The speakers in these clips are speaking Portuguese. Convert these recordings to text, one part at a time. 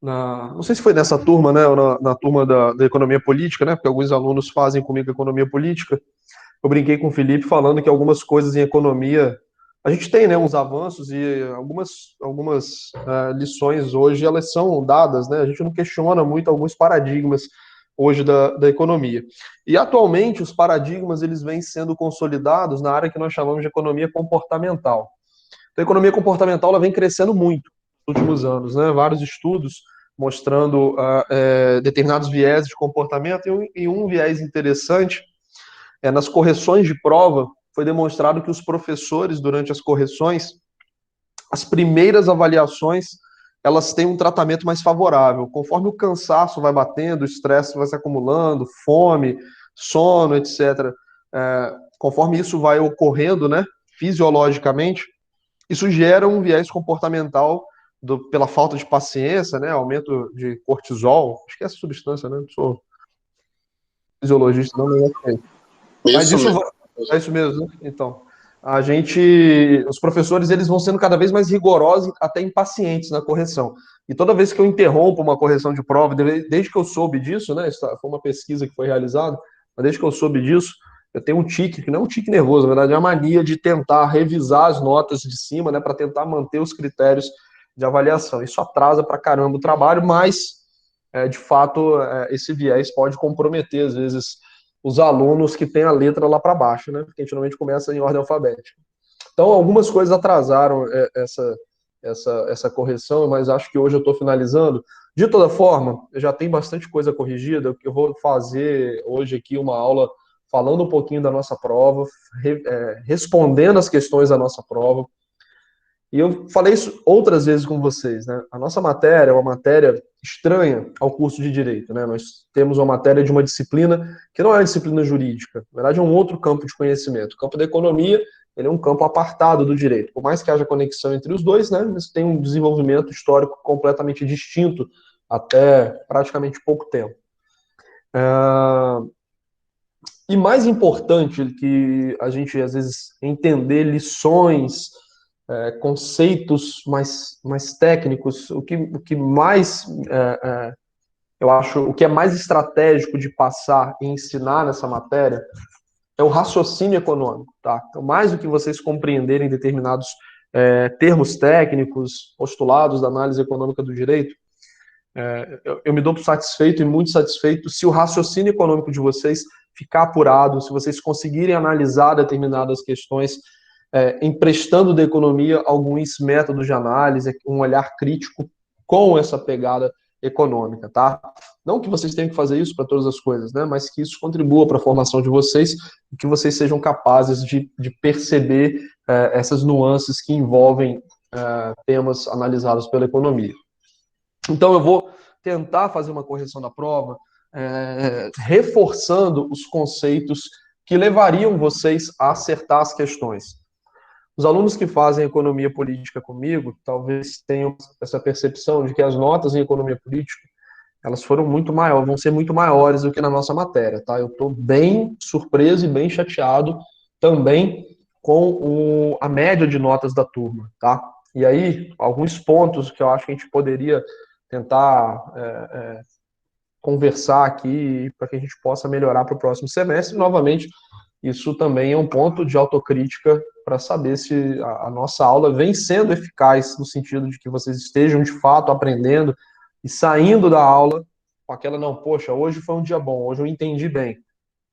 não sei se foi nessa turma, né, ou na turma da economia política, né, porque alguns alunos fazem comigo economia política. Eu brinquei com o Felipe falando que algumas coisas em economia, a gente tem, né, uns avanços e algumas lições hoje, elas são dadas, né, a gente não questiona muito alguns paradigmas hoje da economia. E atualmente os paradigmas, eles vêm sendo consolidados na área que nós chamamos de economia comportamental. Então, a economia comportamental, ela vem crescendo muito nos últimos anos, né, vários estudos mostrando determinados viés de comportamento e um viés interessante nas correções de prova, foi demonstrado que os professores, durante as correções, as primeiras avaliações, elas têm um tratamento mais favorável. Conforme o cansaço vai batendo, o estresse vai se acumulando, fome, sono, etc. Conforme isso vai ocorrendo, né, fisiologicamente, isso gera um viés comportamental pela falta de paciência, né, aumento de cortisol, acho que é essa substância, né, não sou fisiologista, não, mas Isso isso mesmo. é isso mesmo, né? Então, os professores, eles vão sendo cada vez mais rigorosos, até impacientes na correção. E toda vez que eu interrompo uma correção de prova, desde que eu soube disso, né? Isso foi uma pesquisa que foi realizada, mas desde que eu soube disso, eu tenho um tique, que não é um tique nervoso, na verdade é uma mania de tentar revisar as notas de cima, né? Para tentar manter os critérios de avaliação. Isso atrasa pra caramba o trabalho, mas, de fato, esse viés pode comprometer, às vezes, os alunos que têm a letra lá para baixo, né? Porque a gente normalmente começa em ordem alfabética. Então, algumas coisas atrasaram essa correção, mas acho que hoje eu estou finalizando. De toda forma, eu já tenho bastante coisa corrigida. Eu vou fazer hoje aqui uma aula falando um pouquinho da nossa prova, respondendo as questões da nossa prova. E eu falei isso outras vezes com vocês, né? A nossa matéria é uma matéria estranha ao curso de Direito, né? Nós temos uma matéria de uma disciplina que não é a disciplina jurídica, na verdade é um outro campo de conhecimento. O campo da economia, ele é um campo apartado do direito. Por mais que haja conexão entre os dois, né? Eles têm um desenvolvimento histórico completamente distinto até praticamente pouco tempo. E mais importante que a gente, às vezes, entender lições, conceitos mais técnicos, o que mais, eu acho, o que é mais estratégico de passar e ensinar nessa matéria é o raciocínio econômico, tá? Então, mais do que vocês compreenderem determinados termos técnicos, postulados da análise econômica do direito, eu me dou por satisfeito e muito satisfeito se o raciocínio econômico de vocês ficar apurado, se vocês conseguirem analisar determinadas questões, emprestando da economia alguns métodos de análise, um olhar crítico com essa pegada econômica, tá? Não que vocês tenham que fazer isso para todas as coisas, né? Mas que isso contribua para a formação de vocês e que vocês sejam capazes de perceber essas nuances que envolvem temas analisados pela economia. Então, eu vou tentar fazer uma correção da prova, reforçando os conceitos que levariam vocês a acertar as questões. Os alunos que fazem economia política comigo, talvez tenham essa percepção de que as notas em economia política, elas foram muito maiores, vão ser muito maiores do que na nossa matéria, tá? Eu estou bem surpreso e bem chateado também com a média de notas da turma, tá? E aí, alguns pontos que eu acho que a gente poderia tentar conversar aqui para que a gente possa melhorar para o próximo semestre. Novamente, isso também é um ponto de autocrítica para saber se a nossa aula vem sendo eficaz no sentido de que vocês estejam de fato aprendendo e saindo da aula com aquela, não, poxa, hoje foi um dia bom, hoje eu entendi bem.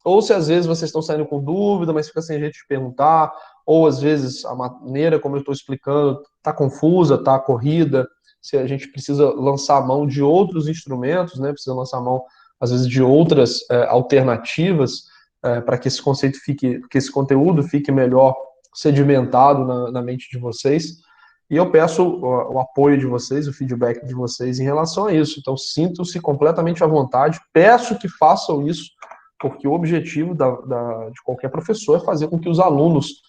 Ou se às vezes vocês estão saindo com dúvida, mas fica sem jeito de perguntar, ou às vezes a maneira como eu estou explicando está confusa, está corrida, se a gente precisa lançar a mão de outros instrumentos, né? Precisa lançar a mão, às vezes, de outras alternativas para que esse conceito fique, que esse conteúdo fique melhor sedimentado na mente de vocês. E eu peço o apoio de vocês, o feedback de vocês em relação a isso. Então, sintam-se completamente à vontade. Peço que façam isso, porque o objetivo de qualquer professor é fazer com que os alunos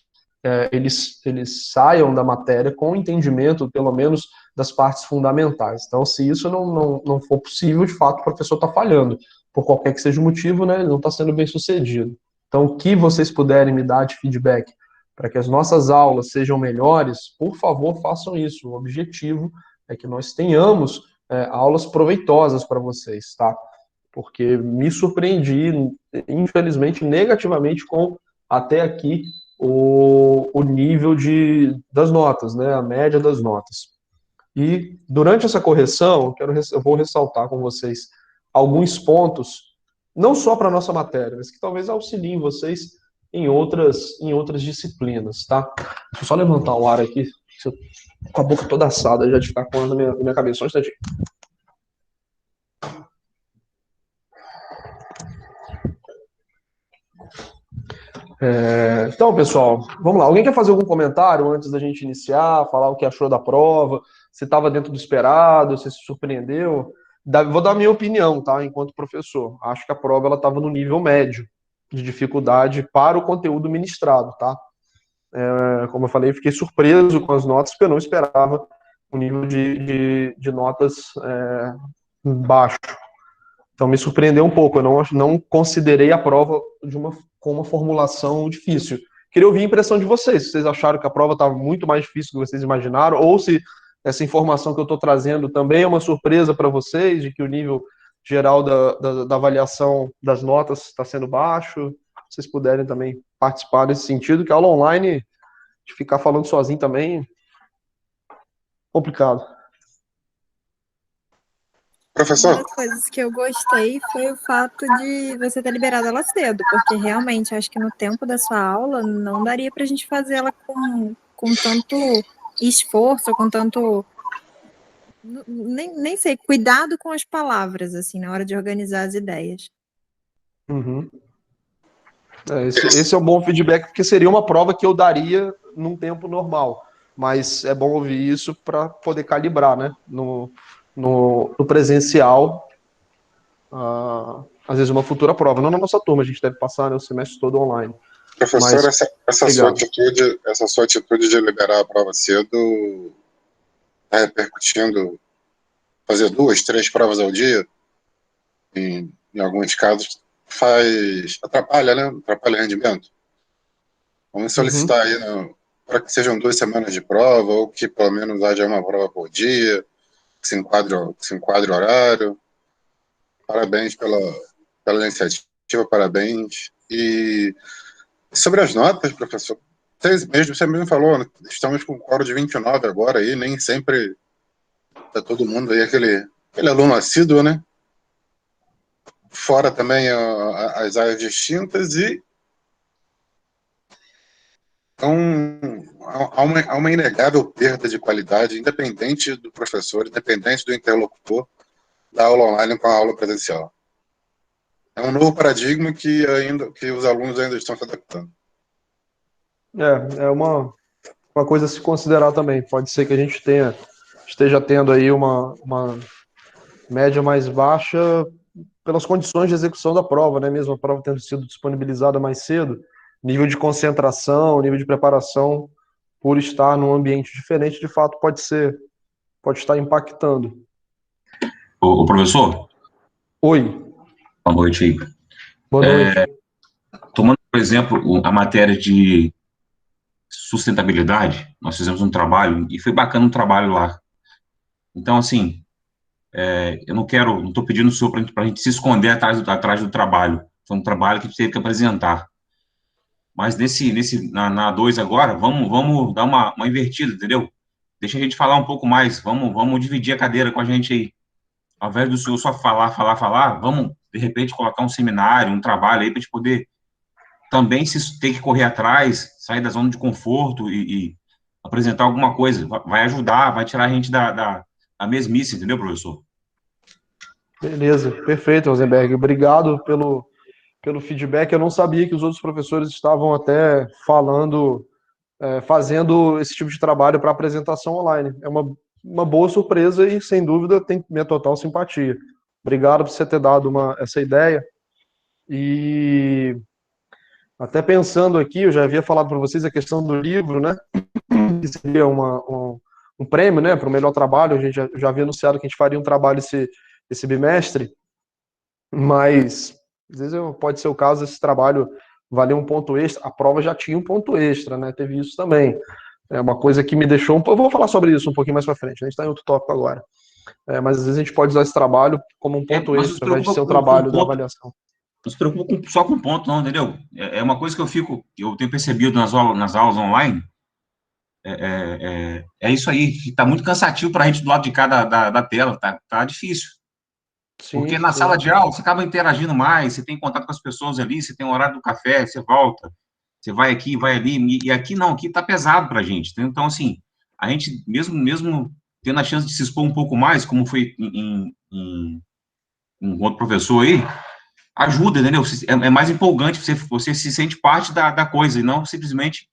eles saiam da matéria com entendimento, pelo menos, das partes fundamentais. Então, se isso não for possível, de fato, o professor está falhando. Por qualquer que seja o motivo, né, ele não está sendo bem sucedido. Então, o que vocês puderem me dar de feedback para que as nossas aulas sejam melhores, por favor, façam isso. O objetivo é que nós tenhamos aulas proveitosas para vocês, tá? Porque me surpreendi, infelizmente, negativamente com, até aqui, o nível das notas, né? A média das notas. E durante essa correção, eu vou ressaltar com vocês alguns pontos, não só para a nossa matéria, mas que talvez auxiliem vocês em outras disciplinas, tá? Deixa eu só levantar o ar aqui, com a boca toda assada já de ficar com a na minha cabeça. Só um instantinho. Então, pessoal, vamos lá. Alguém quer fazer algum comentário antes da gente iniciar, falar o que achou da prova, se estava dentro do esperado, se surpreendeu? Vou dar a minha opinião, tá? Enquanto professor. Acho que a prova estava no nível médio de dificuldade para o conteúdo ministrado, tá? Como eu falei, fiquei surpreso com as notas, porque eu não esperava um nível de notas baixo. Então me surpreendeu um pouco. Eu não considerei a prova com uma formulação difícil. Queria ouvir a impressão de vocês. Se vocês acharam que a prova estava muito mais difícil do que vocês imaginaram, ou se essa informação que eu estou trazendo também é uma surpresa para vocês, de que o nível geral da avaliação das notas está sendo baixo. Se vocês puderem também participar desse sentido, que a aula online, de ficar falando sozinho também, complicado. Professor? Uma das coisas que eu gostei foi o fato de você ter liberado ela cedo, porque realmente acho que no tempo da sua aula não daria para a gente fazer ela com tanto esforço, com tanto. Nem sei, cuidado com as palavras, assim, na hora de organizar as ideias. Uhum. Esse é um bom feedback, porque seria uma prova que eu daria num tempo normal. Mas é bom ouvir isso para poder calibrar, né? No presencial, às vezes uma futura prova. Não na nossa turma, a gente deve passar, né, o semestre todo online. Professor, essa sua atitude de liberar a prova cedo está repercutindo, fazer 2, 3 provas ao dia, em alguns casos, atrapalha, né? Atrapalha o rendimento. Vamos solicitar aí para que sejam 2 semanas de prova, ou que pelo menos haja uma prova por dia, que se enquadre o horário. Parabéns pela iniciativa, parabéns. E sobre as notas, professor, você mesmo falou, estamos com um quórum de 29 agora, aí nem sempre está todo mundo aí, aquele aluno assíduo, né? Fora também as áreas distintas, e há uma inegável perda de qualidade, independente do professor, independente do interlocutor, da aula online com a aula presencial. É um novo paradigma que os alunos ainda estão se adaptando. É uma coisa a se considerar também. Pode ser que a gente esteja tendo aí uma média mais baixa pelas condições de execução da prova, né? Mesmo a prova tendo sido disponibilizada mais cedo, nível de concentração, nível de preparação, por estar num ambiente diferente, de fato pode estar impactando. O professor? Oi. Boa noite aí. Boa noite. Tomando, por exemplo, a matéria de sustentabilidade, nós fizemos um trabalho, e foi bacana o trabalho lá. Então, assim, eu não estou pedindo o senhor para a gente se esconder atrás do trabalho. Foi um trabalho que teve que apresentar. Mas na A2 agora, vamos dar uma invertida, entendeu? Deixa a gente falar um pouco mais, vamos dividir a cadeira com a gente aí. Ao invés do senhor só falar, vamos, de repente, colocar um seminário, um trabalho aí, para a gente poder também se ter que correr atrás, sair da zona de conforto e apresentar alguma coisa. Vai ajudar, vai tirar a gente da mesmice, entendeu, professor? Beleza, perfeito, Rosenberg. Obrigado pelo feedback. Eu não sabia que os outros professores estavam até fazendo esse tipo de trabalho para apresentação online. É uma boa surpresa e, sem dúvida, tem minha total simpatia. Obrigado por você ter dado essa ideia. E até pensando aqui, eu já havia falado para vocês a questão do livro, né? Que seria um prêmio, né, para o melhor trabalho. A gente já havia anunciado que a gente faria um trabalho esse bimestre, mas às vezes pode ser o caso desse trabalho valer um ponto extra. A prova já tinha um ponto extra, né? Teve isso também. É uma coisa que me deixou. Eu vou falar sobre isso um pouquinho mais para frente. A gente está em outro tópico agora. mas às vezes a gente pode usar esse trabalho como um ponto Mas extra, ao invés de ser um trabalho da avaliação. Não se preocupa só com ponto, não, entendeu? É uma coisa que eu tenho percebido nas aulas online, é isso aí, que tá muito cansativo para a gente do lado de cá da tela, tá difícil. Sim, Porque na sim. sala de aula você acaba interagindo mais, você tem contato com as pessoas ali, você tem o horário do café, você volta, você vai aqui, vai ali, e aqui não, aqui tá pesado pra gente, entendeu? Então, assim, a gente, mesmo tendo a chance de se expor um pouco mais, como foi em um outro professor aí, ajuda, entendeu? É mais empolgante, você se sente parte da coisa, e não simplesmente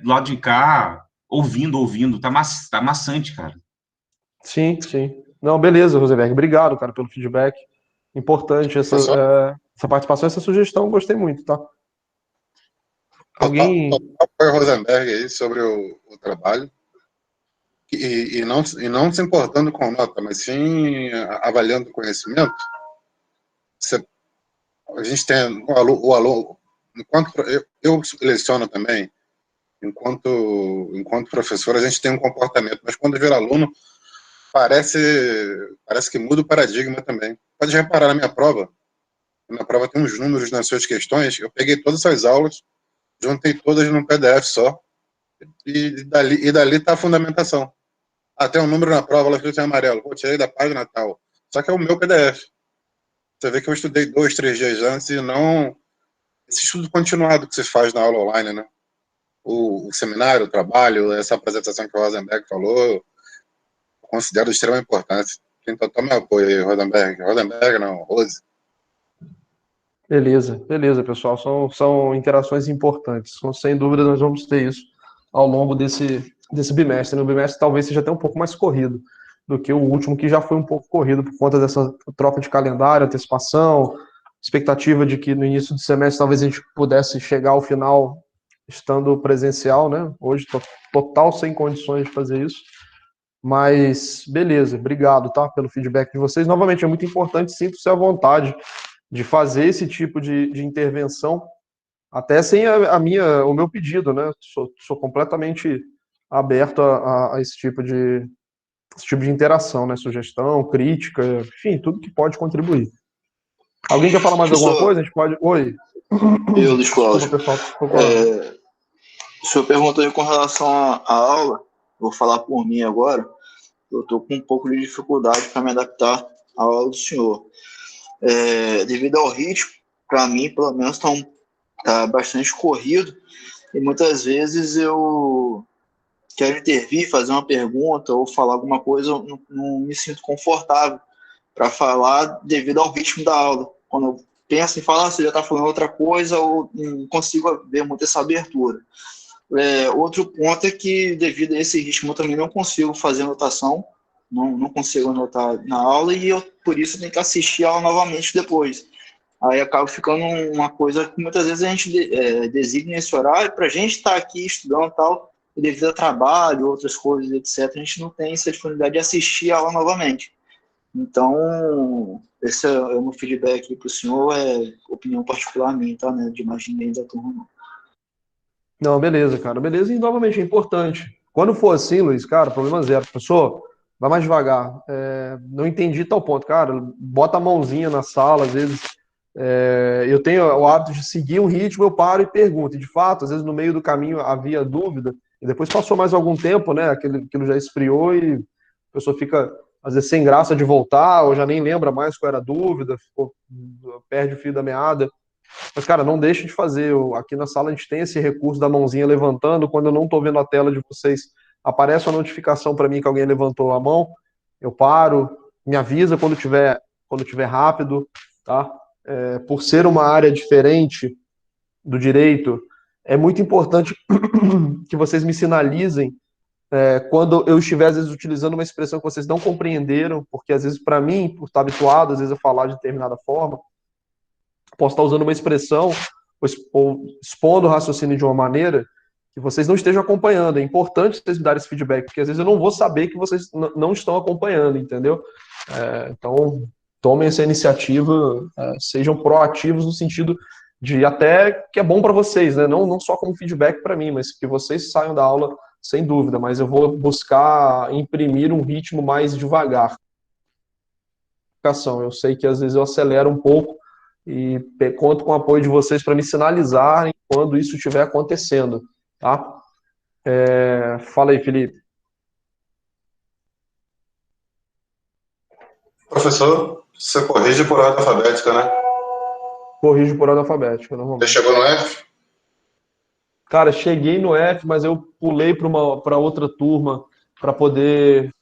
do lado de cá, ouvindo, tá maçante, cara. Sim, sim. Não, beleza, Rosenberg. Obrigado, cara, pelo feedback. Importante essa participação, essa sugestão, gostei muito, tá? Alguém. Apoio Rosenberg aí sobre o trabalho. E não se importando com nota, mas sim avaliando o conhecimento. A gente tem o aluno, enquanto eu leciono também, enquanto professor, a gente tem um comportamento, mas quando vira aluno, parece que muda o paradigma também. Pode reparar na minha prova tem uns números nas suas questões, eu peguei todas essas aulas, juntei todas num PDF só, e dali está a fundamentação. Tem um número na prova, ela escrito em amarelo, tirei da página tal. Só que é o meu PDF. Você vê que eu estudei 2, 3 dias antes e não esse estudo continuado que se faz na aula online, né? O seminário, o trabalho, essa apresentação que o Rosenberg falou, eu considero de extrema importância. Tem total meu apoio aí, Rosenberg. Rosenberg não, Rose. Beleza, pessoal. São interações importantes. Sem dúvida, nós vamos ter isso ao longo desse bimestre. No bimestre talvez seja até um pouco mais corrido do que o último, que já foi um pouco corrido por conta dessa troca de calendário, antecipação, expectativa de que no início do semestre talvez a gente pudesse chegar ao final estando presencial, né? Hoje total sem condições de fazer isso. Mas beleza, obrigado, tá, pelo feedback de vocês. Novamente, é muito importante, sinta-se à vontade de fazer esse tipo de intervenção, até sem o meu pedido, né? Sou completamente aberto a esse tipo de interação, né? Sugestão, crítica, enfim, tudo que pode contribuir. Alguém quer falar mais alguma coisa? A gente pode. Oi. Eu, Luiz Cláudio. Desculpa, pessoal. O senhor perguntou aí com relação à aula, vou falar por mim agora. Eu estou com um pouco de dificuldade para me adaptar à aula do senhor. Devido ao ritmo, para mim, pelo menos, tá bastante corrido, e muitas vezes eu quero intervir, fazer uma pergunta ou falar alguma coisa, eu não me sinto confortável para falar devido ao ritmo da aula. Quando eu penso em falar, você já está falando outra coisa, ou não consigo ver muito essa abertura. Outro ponto é que, devido a esse ritmo, eu também não consigo fazer anotação, não consigo anotar na aula, e eu, por isso, tenho que assistir a aula novamente depois. Aí acaba ficando uma coisa que muitas vezes a gente designa esse horário para a gente estar aqui estudando e tal, e devido a trabalho, outras coisas, etc., a gente não tem essa disponibilidade de assistir a aula novamente. Então, esse é o meu feedback para o senhor, opinião particular minha, tá, né, de mais ninguém da turma, não. Não, beleza, cara. Beleza, e novamente é importante. Quando for assim, Luiz, cara, problema zero. Professor, vai mais devagar. Não entendi tal ponto, cara. Bota a mãozinha na sala, às vezes. Eu tenho o hábito de seguir um ritmo, eu paro e pergunto. E de fato, às vezes no meio do caminho havia dúvida, e depois passou mais algum tempo, né? Aquilo já esfriou e a pessoa fica, às vezes, sem graça de voltar, ou já nem lembra mais qual era a dúvida, perde o fio da meada. Mas, cara, não deixe de fazer. Aqui na sala a gente tem esse recurso da mãozinha levantando. Quando eu não estou vendo a tela de vocês, aparece uma notificação para mim que alguém levantou a mão. Eu paro, me avisa quando tiver rápido, tá? Por ser uma área diferente do direito, é muito importante que vocês me sinalizem quando eu estiver, às vezes, utilizando uma expressão que vocês não compreenderam, porque, às vezes, para mim, por estar habituado, às vezes, a falar de determinada forma, posso estar usando uma expressão ou expondo o raciocínio de uma maneira que vocês não estejam acompanhando. É importante vocês me darem esse feedback, porque às vezes eu não vou saber que vocês não estão acompanhando, entendeu? Então, tomem essa iniciativa, sejam proativos no sentido de até que é bom para vocês, né? Não só como feedback para mim, mas que vocês saiam da aula sem dúvida, mas eu vou buscar imprimir um ritmo mais devagar. Eu sei que às vezes eu acelero um pouco e conto com o apoio de vocês para me sinalizarem quando isso estiver acontecendo, tá? Fala aí, Felipe. Professor, você corrige por ordem alfabética, né? Corrijo por ordem alfabética, normalmente. Você chegou no F? Cara, cheguei no F, mas eu pulei para outra turma para poder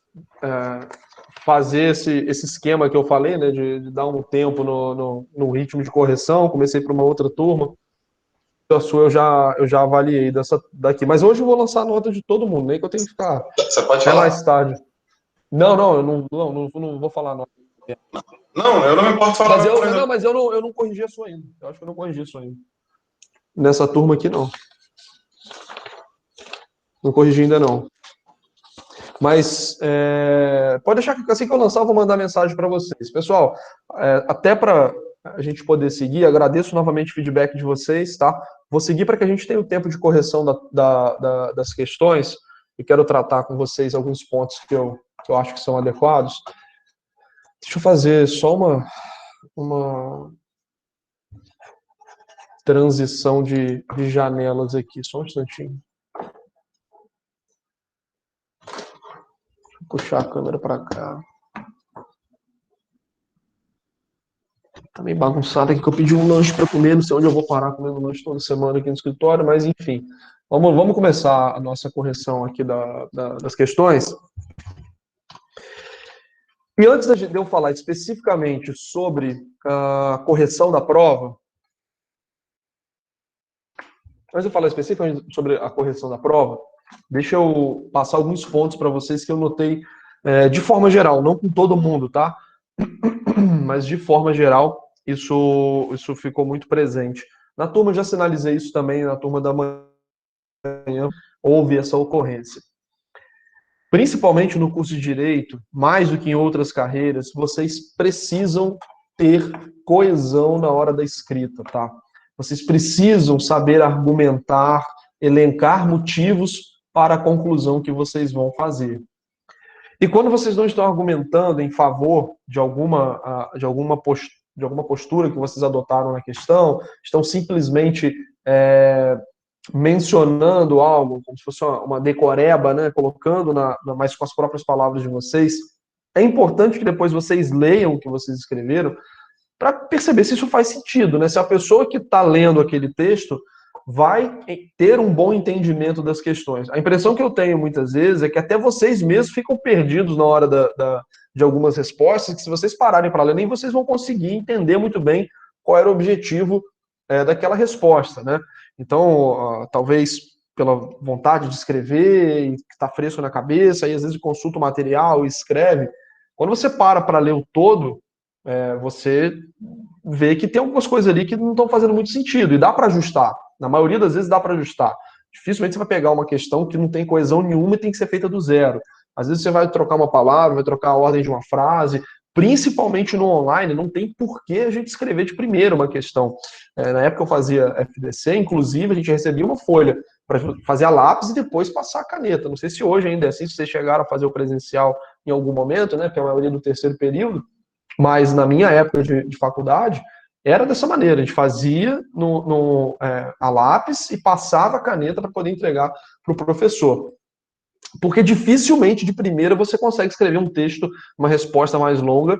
fazer esse esquema que eu falei, né, de dar um tempo no ritmo de correção. Comecei para uma outra turma. A sua eu já avaliei daqui. Mas hoje eu vou lançar a nota de todo mundo, nem que eu tenho que ficar Você pode até falar? mais tarde. Não, eu não vou falar nota. Não, eu não me importo falar. Mas eu não corrigi a sua ainda. Eu acho que eu não corrigi a sua ainda. Nessa turma aqui, não. Não corrigi ainda, não. Mas pode deixar que assim que eu lançar, eu vou mandar mensagem para vocês. Pessoal, até para a gente poder seguir, agradeço novamente o feedback de vocês, tá? Vou seguir para que a gente tenha o tempo de correção das questões e quero tratar com vocês alguns pontos que eu acho que são adequados. Deixa eu fazer só uma transição de janelas aqui, só um instantinho. Vou puxar a câmera para cá. Tá meio bagunçado aqui que eu pedi um lanche para comer, não sei onde eu vou parar comendo lanche toda semana aqui no escritório, mas enfim. Vamos começar a nossa correção aqui das questões. E antes de eu falar especificamente sobre a correção da prova, antes de eu falar especificamente sobre a correção da prova, deixa eu passar alguns pontos para vocês que eu notei de forma geral, não com todo mundo, tá? Mas de forma geral, isso ficou muito presente. Na turma, já sinalizei isso também, na turma da manhã, houve essa ocorrência. Principalmente no curso de Direito, mais do que em outras carreiras, vocês precisam ter coesão na hora da escrita, tá? Vocês precisam saber argumentar, elencar motivos para a conclusão que vocês vão fazer. E quando vocês não estão argumentando em favor de alguma postura que vocês adotaram na questão, estão simplesmente mencionando algo, como se fosse uma decoreba, né, colocando mas com as próprias palavras de vocês, é importante que depois vocês leiam o que vocês escreveram para perceber se isso faz sentido, né? Se a pessoa que está lendo aquele texto vai ter um bom entendimento das questões. A impressão que eu tenho muitas vezes é que até vocês mesmos ficam perdidos na hora de algumas respostas, que se vocês pararem para ler, nem vocês vão conseguir entender muito bem qual era o objetivo daquela resposta, né? Então, talvez pela vontade de escrever, e que está fresco na cabeça, aí às vezes consulta o material e escreve. Quando você para ler o todo, você vê que tem algumas coisas ali que não estão fazendo muito sentido, e dá para ajustar. Na maioria das vezes dá para ajustar. Dificilmente você vai pegar uma questão que não tem coesão nenhuma e tem que ser feita do zero. Às vezes você vai trocar uma palavra, vai trocar a ordem de uma frase, principalmente no online, não tem por que a gente escrever de primeiro uma questão. Na época eu fazia FDC, inclusive, a gente recebia uma folha para fazer a lápis e depois passar a caneta. Não sei se hoje ainda é assim, se vocês chegaram a fazer o presencial em algum momento, né, pela maioria do terceiro período, mas na minha época de faculdade, era dessa maneira, a gente fazia a lápis e passava a caneta para poder entregar para o professor. Porque dificilmente de primeira você consegue escrever um texto, uma resposta mais longa,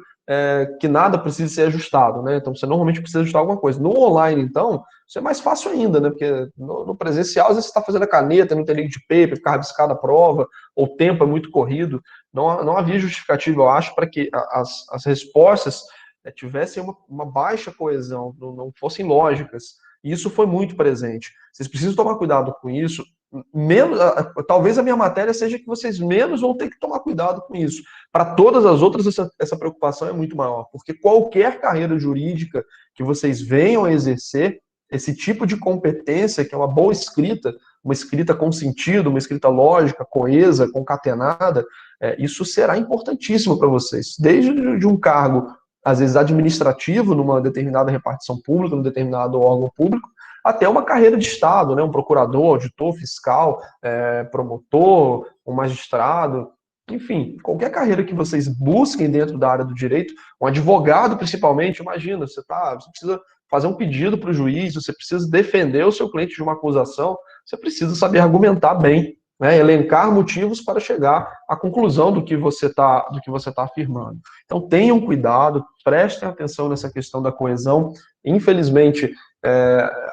que nada precisa ser ajustado, né? Então você normalmente precisa ajustar alguma coisa. No online, então, isso é mais fácil ainda, né? Porque no presencial, às vezes você está fazendo a caneta, não tem link de paper, fica rabiscada a prova, ou o tempo é muito corrido. Não havia justificativa, eu acho, para que as respostas tivessem uma baixa coesão, não fossem lógicas. E isso foi muito presente. Vocês precisam tomar cuidado com isso. Talvez a minha matéria seja que vocês menos vão ter que tomar cuidado com isso. Para todas as outras, essa preocupação é muito maior, porque qualquer carreira jurídica que vocês venham a exercer, esse tipo de competência, que é uma boa escrita, uma escrita com sentido, uma escrita lógica, coesa, concatenada, isso será importantíssimo para vocês. Desde de um cargo, às vezes, administrativo, numa determinada repartição pública, num determinado órgão público, até uma carreira de Estado, né? Um procurador, auditor, fiscal, promotor, um magistrado, enfim, qualquer carreira que vocês busquem dentro da área do direito, um advogado principalmente, imagina, você precisa fazer um pedido para o juiz, você precisa defender o seu cliente de uma acusação, você precisa saber argumentar bem, né, elencar motivos para chegar à conclusão do que você tá afirmando. Então tenham cuidado, prestem atenção nessa questão da coesão. Infelizmente,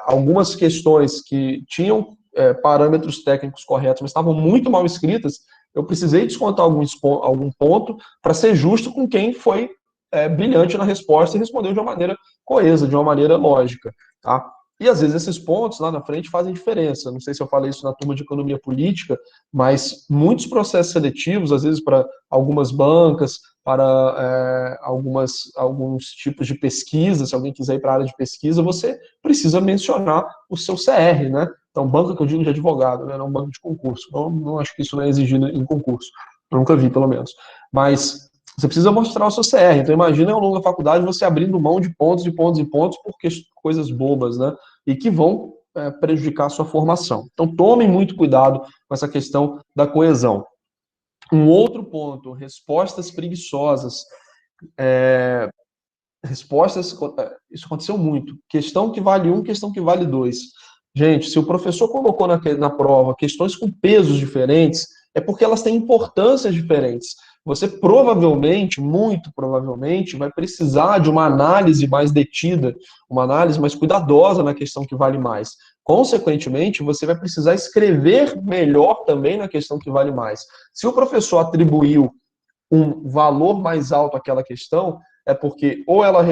algumas questões que tinham parâmetros técnicos corretos, mas estavam muito mal escritas, eu precisei descontar algum ponto para ser justo com quem foi brilhante na resposta e respondeu de uma maneira coesa, de uma maneira lógica, tá? E às vezes esses pontos lá na frente fazem diferença. Não sei se eu falei isso na turma de economia política, mas muitos processos seletivos, às vezes para algumas bancas, para alguns tipos de pesquisa, se alguém quiser ir para a área de pesquisa, você precisa mencionar o seu CR, né? Então, banca que eu digo de advogado, né? Não banco de concurso. Não acho que isso não é exigido em concurso. Eu nunca vi, pelo menos. Mas você precisa mostrar o seu CR. Então, imagina ao longo da faculdade você abrindo mão de pontos por coisas bobas, né? E que vão prejudicar a sua formação. Então, tomem muito cuidado com essa questão da coesão. Um outro ponto, respostas preguiçosas. Isso aconteceu muito. Questão que vale 1, questão que vale 2. Gente, se o professor colocou na prova questões com pesos diferentes, é porque elas têm importâncias diferentes. Você provavelmente, muito provavelmente, vai precisar de uma análise mais detida, uma análise mais cuidadosa na questão que vale mais. Consequentemente, você vai precisar escrever melhor também na questão que vale mais. Se o professor atribuiu um valor mais alto àquela questão, é porque ou ela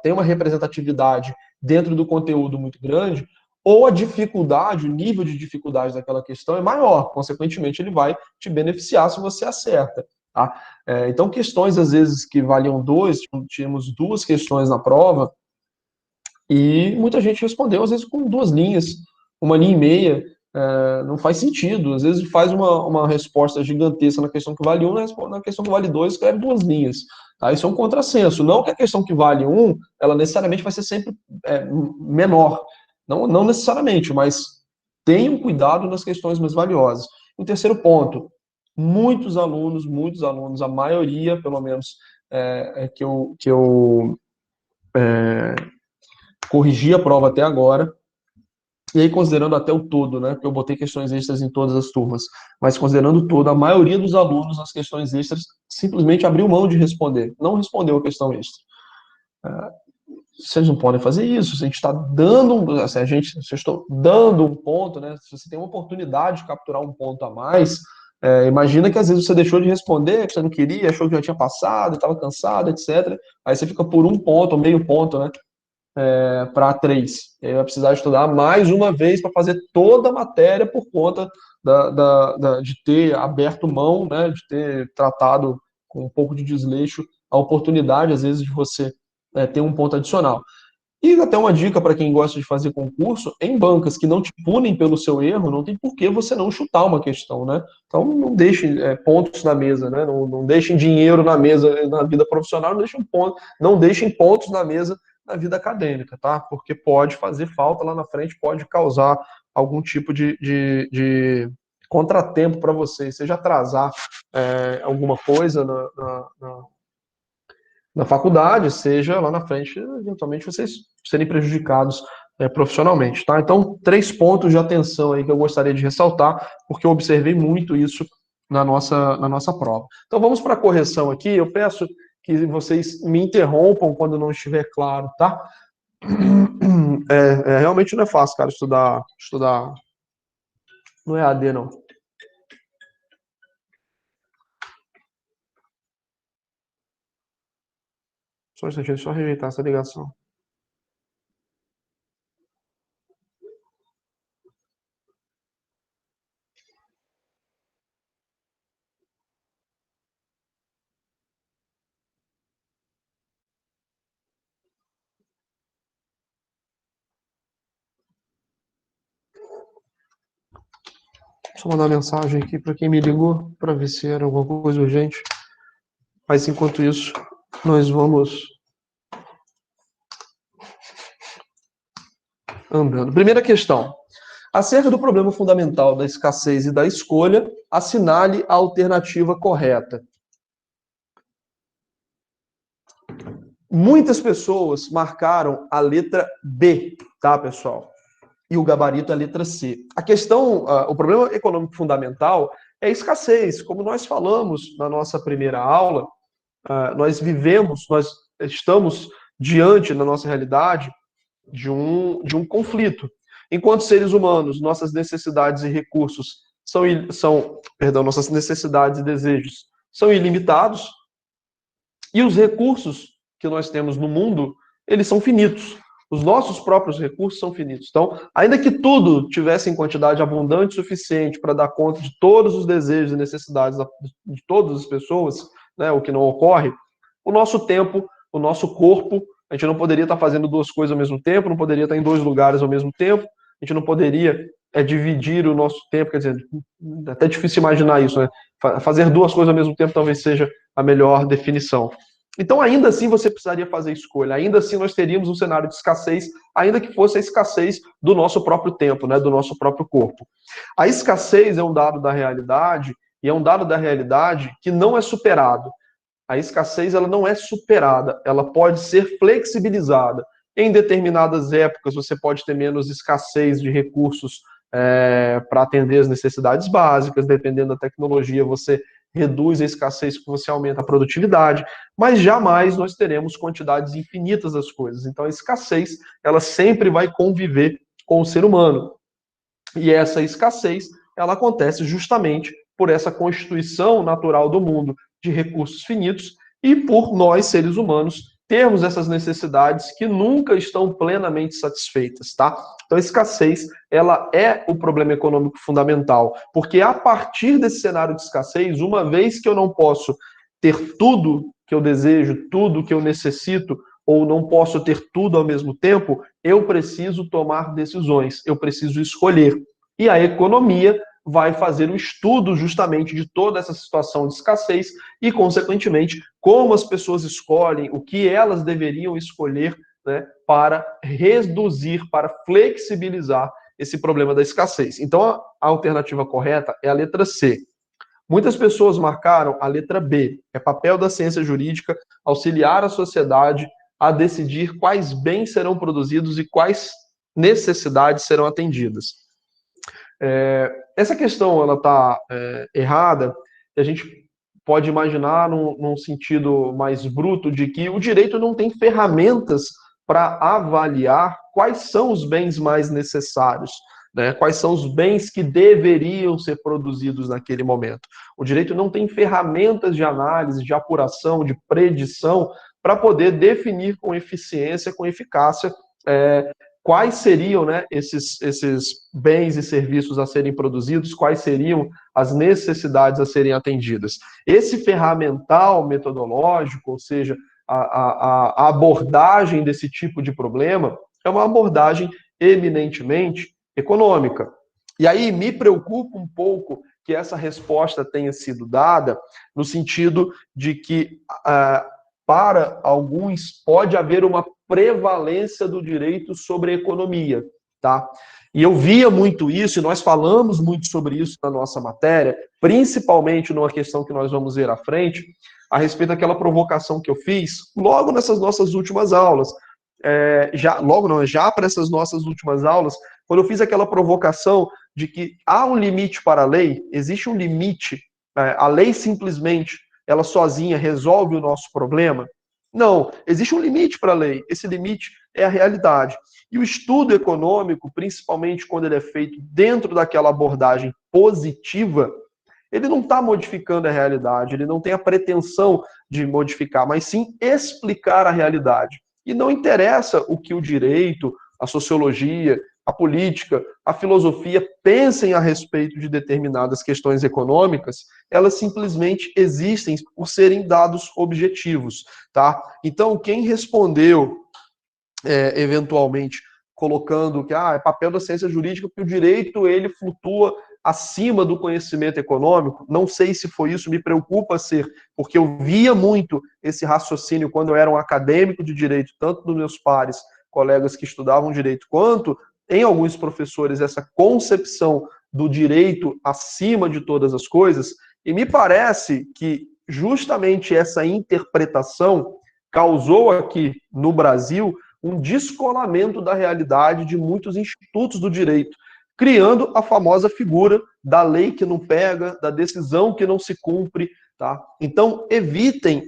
tem uma representatividade dentro do conteúdo muito grande, ou a dificuldade, o nível de dificuldade daquela questão é maior. Consequentemente, ele vai te beneficiar se você acerta. Tá? Então, questões, às vezes, que valiam 2, tínhamos 2 questões na prova, e muita gente respondeu, às vezes, com 2 linhas, 1,5 linha, não faz sentido. Às vezes faz uma resposta gigantesca na questão que vale 1, na questão que vale 2, escreve 2 linhas. Tá? Isso é um contrassenso. Não que a questão que vale 1, ela necessariamente vai ser sempre menor. Não necessariamente, mas tenham cuidado nas questões mais valiosas. O terceiro ponto, muitos alunos, a maioria, pelo menos, que eu corrigi a prova até agora, e aí considerando até o todo, né, porque eu botei questões extras em todas as turmas, mas considerando o todo, a maioria dos alunos nas questões extras simplesmente abriu mão de responder, não respondeu a questão extra. Vocês não podem fazer isso, se a gente está dando, se eu estou dando um ponto, né, se você tem uma oportunidade de capturar um ponto a mais, imagina que às vezes você deixou de responder, que você não queria, achou que já tinha passado, estava cansado, etc. Aí você fica por 1 ponto, meio ponto, né, para 3. Ele vai precisar estudar mais uma vez para fazer toda a matéria por conta de ter aberto mão, né, de ter tratado com um pouco de desleixo a oportunidade, às vezes, de você ter um ponto adicional. E até uma dica para quem gosta de fazer concurso, em bancas que não te punem pelo seu erro, não tem por que você não chutar uma questão, né? Então não deixem pontos na mesa, né? Não deixem dinheiro na mesa na vida profissional, não deixem pontos na mesa na vida acadêmica, tá? Porque pode fazer falta lá na frente, pode causar algum tipo de contratempo para você, seja atrasar alguma coisa na faculdade, seja lá na frente, eventualmente vocês serem prejudicados profissionalmente, tá? Então, 3 pontos de atenção aí que eu gostaria de ressaltar, porque eu observei muito isso na nossa prova. Então, vamos para a correção aqui. Eu peço que vocês me interrompam quando não estiver claro, tá? Realmente não é fácil, cara, estudar no EAD, não. Só um instantinho, só rejeitar essa ligação. Só mandar uma mensagem aqui para quem me ligou, para ver se era alguma coisa urgente. Mas enquanto isso, nós vamos andando. Primeira questão. Acerca do problema fundamental da escassez e da escolha, assinale a alternativa correta. Muitas pessoas marcaram a letra B, tá, pessoal? E o gabarito é a letra C. A questão, o problema econômico fundamental é a escassez. Como nós falamos na nossa primeira aula, nós estamos diante, na nossa realidade, de um conflito. Enquanto seres humanos, nossas necessidades e recursos nossas necessidades e desejos são ilimitados, e os recursos que nós temos no mundo, eles são finitos. Os nossos próprios recursos são finitos. Então, ainda que tudo tivesse em quantidade abundante o suficiente para dar conta de todos os desejos e necessidades de todas as pessoas, né, o que não ocorre, o nosso tempo, o nosso corpo, a gente não poderia estar fazendo duas coisas ao mesmo tempo, não poderia estar em dois lugares ao mesmo tempo, a gente não poderia dividir o nosso tempo, quer dizer, é até difícil imaginar isso, né? Fazer duas coisas ao mesmo tempo talvez seja a melhor definição. Então, ainda assim, você precisaria fazer escolha. Ainda assim, nós teríamos um cenário de escassez, ainda que fosse a escassez do nosso próprio tempo, né, do nosso próprio corpo. A escassez é um dado da realidade, e é um dado da realidade que não é superado. A escassez, ela não é superada, ela pode ser flexibilizada. Em determinadas épocas, você pode ter menos escassez de recursos para atender as necessidades básicas, dependendo da tecnologia, você reduz a escassez porque você aumenta a produtividade, mas jamais nós teremos quantidades infinitas das coisas. Então a escassez, ela sempre vai conviver com o ser humano. E essa escassez, ela acontece justamente por essa constituição natural do mundo de recursos finitos e por nós, seres humanos, termos essas necessidades que nunca estão plenamente satisfeitas, tá? Então a escassez, ela é o problema econômico fundamental, porque a partir desse cenário de escassez, uma vez que eu não posso ter tudo que eu desejo, tudo que eu necessito, ou não posso ter tudo ao mesmo tempo, eu preciso tomar decisões, eu preciso escolher. E a economia vai fazer um estudo justamente de toda essa situação de escassez e, consequentemente, como as pessoas escolhem, o que elas deveriam escolher, né, para reduzir, para flexibilizar esse problema da escassez. Então, a alternativa correta é a letra C. Muitas pessoas marcaram a letra B. É papel da ciência jurídica auxiliar a sociedade a decidir quais bens serão produzidos e quais necessidades serão atendidas. Essa questão ela está errada, e a gente pode imaginar num sentido mais bruto de que o direito não tem ferramentas para avaliar quais são os bens mais necessários, né? Quais são os bens que deveriam ser produzidos naquele momento. O direito não tem ferramentas de análise, de apuração, de predição para poder definir com eficiência, com eficácia, quais seriam, né, esses bens e serviços a serem produzidos, quais seriam as necessidades a serem atendidas. Esse ferramental metodológico, ou seja, a abordagem desse tipo de problema, é uma abordagem eminentemente econômica. E aí me preocupa um pouco que essa resposta tenha sido dada no sentido de que, para alguns, pode haver uma prevalência do direito sobre a economia, tá? E eu via muito isso, e nós falamos muito sobre isso na nossa matéria, principalmente numa questão que nós vamos ver à frente, a respeito daquela provocação que eu fiz logo nessas nossas últimas aulas, já para essas nossas últimas aulas, quando eu fiz aquela provocação de que há um limite para a lei, existe um limite, a lei simplesmente, ela sozinha resolve o nosso problema? Não, existe um limite para a lei, esse limite é a realidade. E o estudo econômico, principalmente quando ele é feito dentro daquela abordagem positiva, ele não está modificando a realidade, ele não tem a pretensão de modificar, mas sim explicar a realidade. E não interessa o que o direito, a sociologia, a política, a filosofia pensem a respeito de determinadas questões econômicas, elas simplesmente existem por serem dados objetivos, tá? Então, quem respondeu, eventualmente, colocando que é papel da ciência jurídica, que o direito, ele flutua acima do conhecimento econômico, não sei se foi isso, me preocupa ser, porque eu via muito esse raciocínio quando eu era um acadêmico de direito, tanto dos meus pares, colegas que estudavam direito, quanto em alguns professores essa concepção do direito acima de todas as coisas, e me parece que justamente essa interpretação causou aqui no Brasil um descolamento da realidade de muitos institutos do direito, criando a famosa figura da lei que não pega, da decisão que não se cumpre, tá? Então, evitem,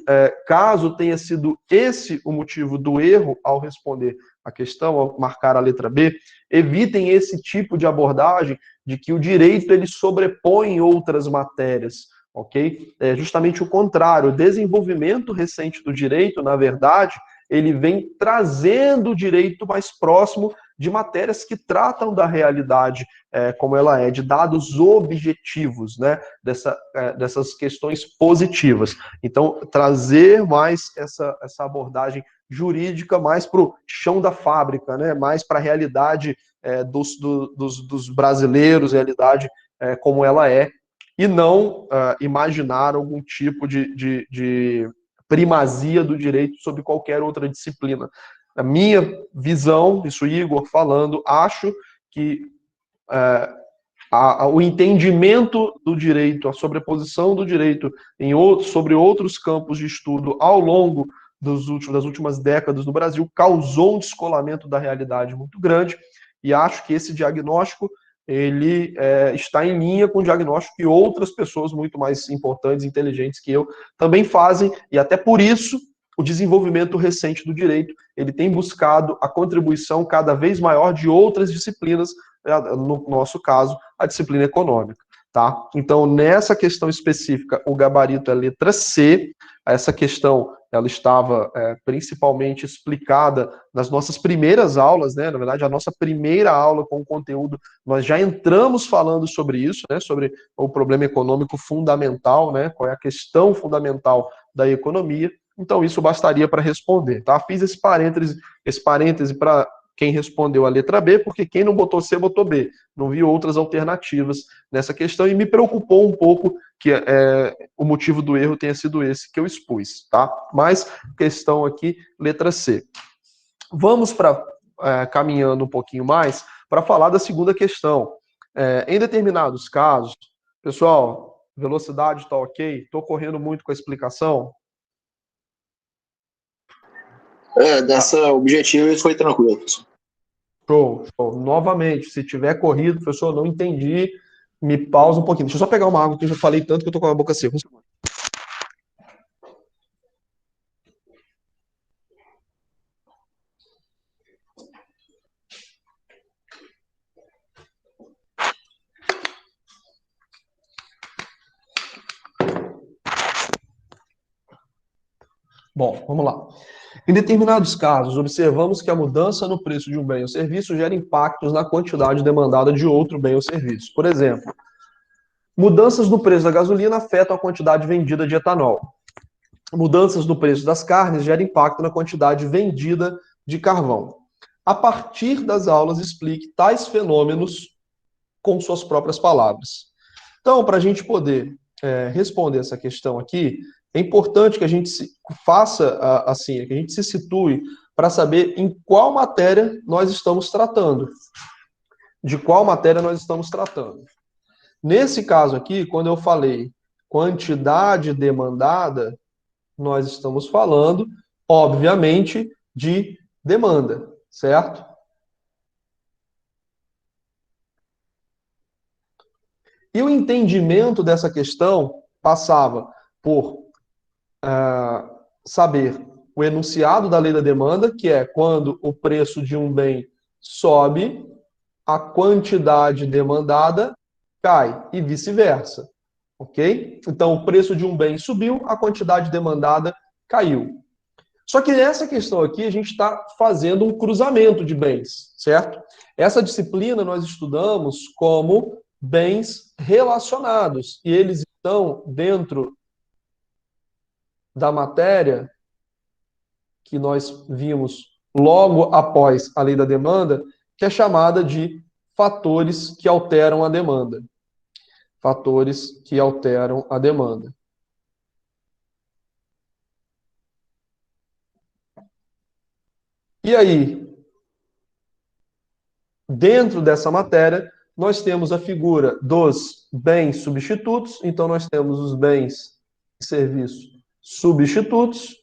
caso tenha sido esse o motivo do erro ao responder a questão, ao marcar a letra B, evitem esse tipo de abordagem de que o direito ele sobrepõe outras matérias, ok? É justamente o contrário, o desenvolvimento recente do direito, na verdade, ele vem trazendo o direito mais próximo de matérias que tratam da realidade como ela é, de dados objetivos, né, dessas questões positivas. Então, trazer mais essa abordagem jurídica mais para o chão da fábrica, né, mais para a realidade dos brasileiros, realidade como ela é, e não imaginar algum tipo de primazia do direito sobre qualquer outra disciplina. A minha visão, isso Igor falando, acho que o entendimento do direito, a sobreposição do direito sobre outros campos de estudo ao longo das últimas décadas no Brasil causou um descolamento da realidade muito grande, e acho que esse diagnóstico ele está em linha com o diagnóstico que outras pessoas muito mais importantes e inteligentes que eu também fazem, e até por isso o desenvolvimento recente do direito ele tem buscado a contribuição cada vez maior de outras disciplinas, no nosso caso, a disciplina econômica. Tá? Então, nessa questão específica, o gabarito é letra C. Essa questão ela estava principalmente explicada nas nossas primeiras aulas, né? Na verdade, a nossa primeira aula com o conteúdo, nós já entramos falando sobre isso, né? Sobre o problema econômico fundamental, né? Qual é a questão fundamental da economia. Então, isso bastaria para responder. Tá? Fiz esse parêntese para quem respondeu a letra B, porque quem não botou C, botou B. Não vi outras alternativas nessa questão e me preocupou um pouco que o motivo do erro tenha sido esse que eu expus, tá? Mas, questão aqui, letra C. Vamos caminhando um pouquinho mais para falar da segunda questão. Em determinados casos, pessoal, velocidade está ok? Estou correndo muito com a explicação? Dessa objetivo foi tranquilo. Show, show. Novamente, se tiver corrido, professor, não entendi, me pausa um pouquinho. Deixa eu só pegar uma água, que eu já falei tanto que eu tô com a boca seca. Bom, vamos lá. Em determinados casos, observamos que a mudança no preço de um bem ou serviço gera impactos na quantidade demandada de outro bem ou serviço. Por exemplo, mudanças no preço da gasolina afetam a quantidade vendida de etanol. Mudanças no preço das carnes geram impacto na quantidade vendida de carvão. A partir das aulas, explique tais fenômenos com suas próprias palavras. Então, para a gente poder responder essa questão aqui, é importante que a gente faça assim, que a gente se situe para saber em qual matéria nós estamos tratando. De qual matéria nós estamos tratando. Nesse caso aqui, quando eu falei quantidade demandada, nós estamos falando, obviamente, de demanda, certo? E o entendimento dessa questão passava por saber o enunciado da lei da demanda, que é quando o preço de um bem sobe, a quantidade demandada cai, e vice-versa. Ok? Então, o preço de um bem subiu, a quantidade demandada caiu. Só que nessa questão aqui, a gente está fazendo um cruzamento de bens, certo? Essa disciplina nós estudamos como bens relacionados, e eles estão dentro da matéria que nós vimos logo após a lei da demanda, que é chamada de fatores que alteram a demanda. Fatores que alteram a demanda. E aí, Dentro dessa matéria, nós temos a figura dos bens substitutos, então nós temos os bens e serviços substitutos,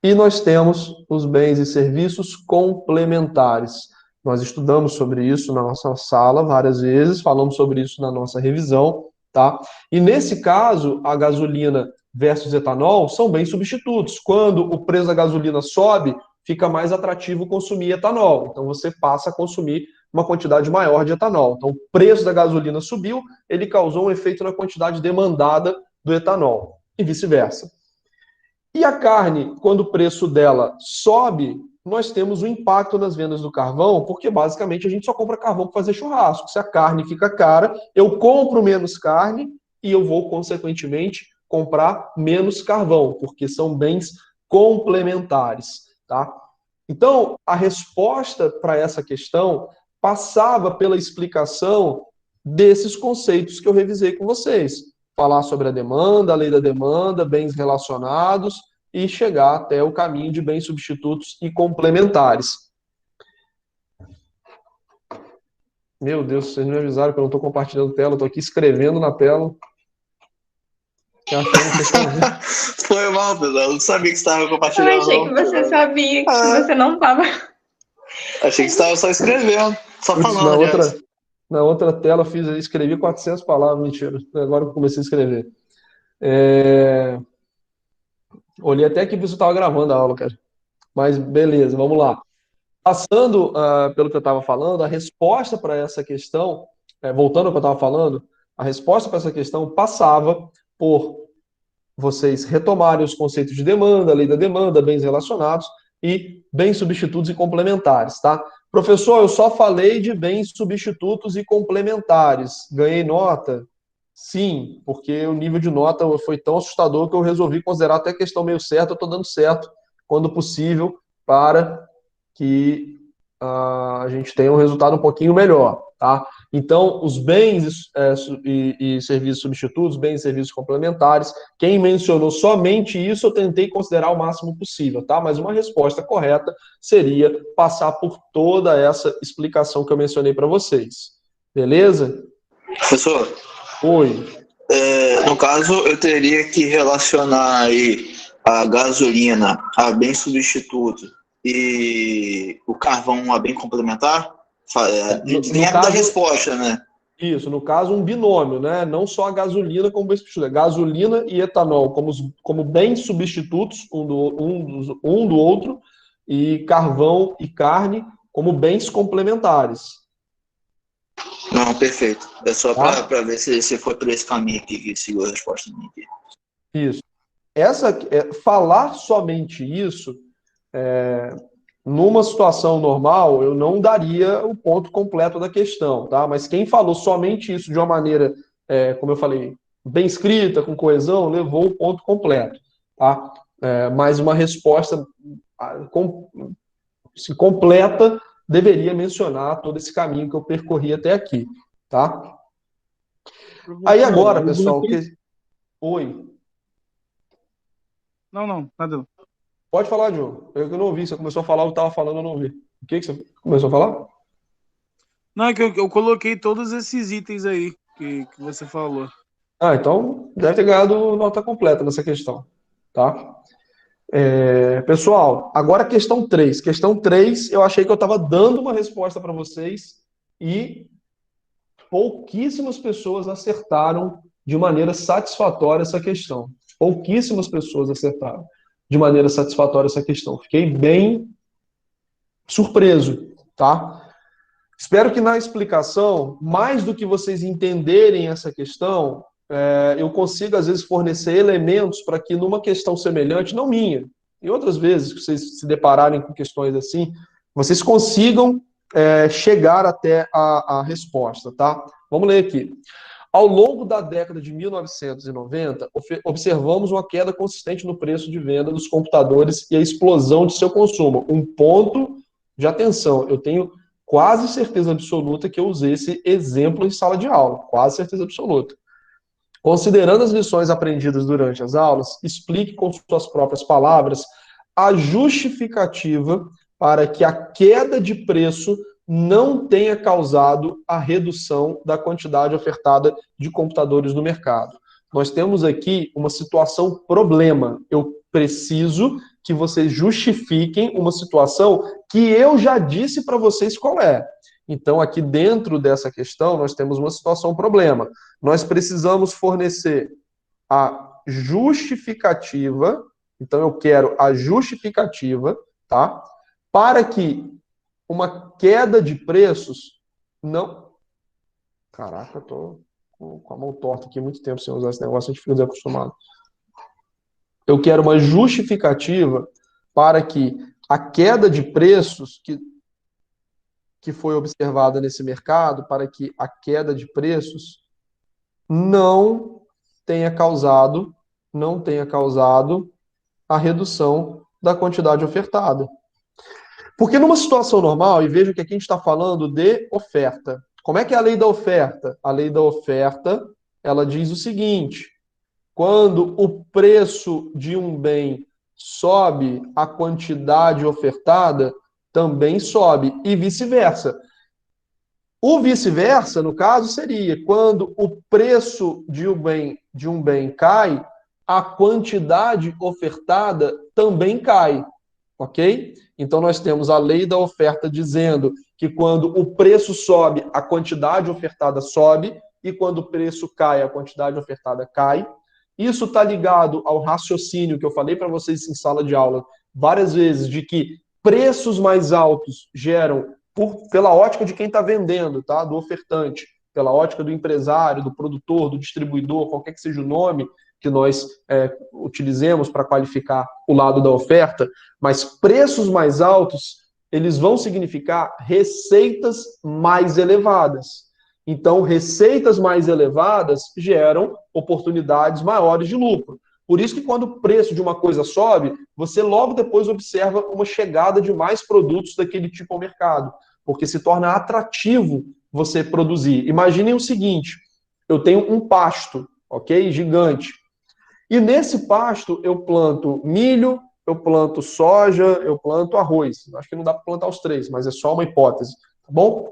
e nós temos os bens e serviços complementares. Nós estudamos sobre isso na nossa sala várias vezes, falamos sobre isso na nossa revisão, tá? E nesse caso, a gasolina versus etanol são bens substitutos. Quando o preço da gasolina sobe, fica mais atrativo consumir etanol. Então você passa a consumir uma quantidade maior de etanol. Então o preço da gasolina subiu, ele causou um efeito na quantidade demandada do etanol, e vice-versa. E a carne, quando o preço dela sobe, nós temos um impacto nas vendas do carvão, porque basicamente a gente só compra carvão para fazer churrasco. Se a carne fica cara, eu compro menos carne e eu vou, consequentemente, comprar menos carvão, porque são bens complementares, tá? Então, a resposta para essa questão passava pela explicação desses conceitos que eu revisei com vocês. Falar sobre a demanda, a lei da demanda, bens relacionados e chegar até o caminho de bens substitutos e complementares. Meu Deus, vocês me avisaram que eu não estou compartilhando tela, eu estou aqui escrevendo na tela. Foi mal, Pedro. Eu não sabia que você estava compartilhando. Eu achei que você sabia que você não estava. Achei que você estava só escrevendo, só falando. Na outra tela eu escrevi 400 palavras, mentira. Agora eu comecei a escrever. Olhei até que você estava gravando a aula, cara. Mas beleza, vamos lá. Passando pelo que eu estava falando, a resposta para essa questão, voltando ao que eu estava falando, a resposta para essa questão passava por vocês retomarem os conceitos de demanda, lei da demanda, bens relacionados e bens substitutos e complementares, tá? Professor, eu só falei de bens substitutos e complementares. Ganhei nota? Sim, porque o nível de nota foi tão assustador que eu resolvi considerar até a questão meio certa, eu estou dando certo, quando possível, para que a gente tenha um resultado um pouquinho melhor, tá? Então, os bens e serviços substitutos, bens e serviços complementares, quem mencionou somente isso, eu tentei considerar o máximo possível, tá? Mas uma resposta correta seria passar por toda essa explicação que eu mencionei para vocês. Beleza? Professor? Oi. No caso, eu teria que relacionar aí a gasolina a bem substituto e o carvão a bem complementar? Dentro da resposta, né? Isso, no caso, um binômio, né? Não só a gasolina como bem substituto, gasolina e etanol como bens substitutos um do outro, e carvão e carne como bens complementares. Não, perfeito. É só para ver se foi por esse caminho aqui que seguiu a resposta minha aqui. Isso. Falar somente isso, numa situação normal, eu não daria o ponto completo da questão, tá? Mas quem falou somente isso de uma maneira, como eu falei, bem escrita, com coesão, levou o ponto completo, tá? Mas uma resposta completa deveria mencionar todo esse caminho que eu percorri até aqui, tá? Aí agora, pessoal, Oi. Não, nada. Pode falar, Diogo. Eu não ouvi. Você começou a falar, eu estava falando, eu não ouvi. O que você começou a falar? Não, é que eu coloquei todos esses itens aí que você falou. Então deve ter ganhado nota completa nessa questão, tá? Pessoal, agora a questão 3. Questão 3, eu achei que eu estava dando uma resposta para vocês e pouquíssimas pessoas acertaram de maneira satisfatória essa questão. Pouquíssimas pessoas acertaram de maneira satisfatória essa questão. Fiquei bem surpreso, tá? Espero que na explicação, mais do que vocês entenderem essa questão, eu consiga, às vezes, fornecer elementos para que numa questão semelhante, não minha, e outras vezes que vocês se depararem com questões assim, vocês consigam chegar até a resposta, tá? Vamos ler aqui. Ao longo da década de 1990, observamos uma queda consistente no preço de venda dos computadores e a explosão de seu consumo. Um ponto de atenção, eu tenho quase certeza absoluta que eu usei esse exemplo em sala de aula, quase certeza absoluta. Considerando as lições aprendidas durante as aulas, explique com suas próprias palavras a justificativa para que a queda de preço não tenha causado a redução da quantidade ofertada de computadores no mercado. Nós temos aqui uma situação problema. Eu preciso que vocês justifiquem uma situação que eu já disse para vocês qual é. Então, aqui dentro dessa questão, nós temos uma situação problema. Nós precisamos fornecer a justificativa, então eu quero a justificativa, tá? Para que uma queda de preços não... Caraca, eu tô com a mão torta aqui há muito tempo sem usar esse negócio, a gente fica desacostumado. Eu quero uma justificativa para que a queda de preços que foi observada nesse mercado, para que a queda de preços não tenha causado a redução da quantidade ofertada. Porque numa situação normal, e veja que aqui a gente está falando de oferta. Como é que é a lei da oferta? A lei da oferta, ela diz o seguinte: quando o preço de um bem sobe, a quantidade ofertada também sobe, e vice-versa. O vice-versa, no caso, seria quando o preço de um bem cai, a quantidade ofertada também cai, ok? Então, nós temos a lei da oferta dizendo que quando o preço sobe, a quantidade ofertada sobe, e quando o preço cai, a quantidade ofertada cai. Isso está ligado ao raciocínio que eu falei para vocês em sala de aula várias vezes, de que preços mais altos geram, pela ótica de quem está vendendo, tá? Do ofertante, pela ótica do empresário, do produtor, do distribuidor, qualquer que seja o nome que nós utilizemos para qualificar o lado da oferta, mas preços mais altos, eles vão significar receitas mais elevadas. Então, receitas mais elevadas geram oportunidades maiores de lucro. Por isso que quando o preço de uma coisa sobe, você logo depois observa uma chegada de mais produtos daquele tipo ao mercado, porque se torna atrativo você produzir. Imaginem o seguinte, eu tenho um pasto, ok? Gigante. E nesse pasto eu planto milho, eu planto soja, eu planto arroz. Acho que não dá para plantar os três, mas é só uma hipótese, tá bom?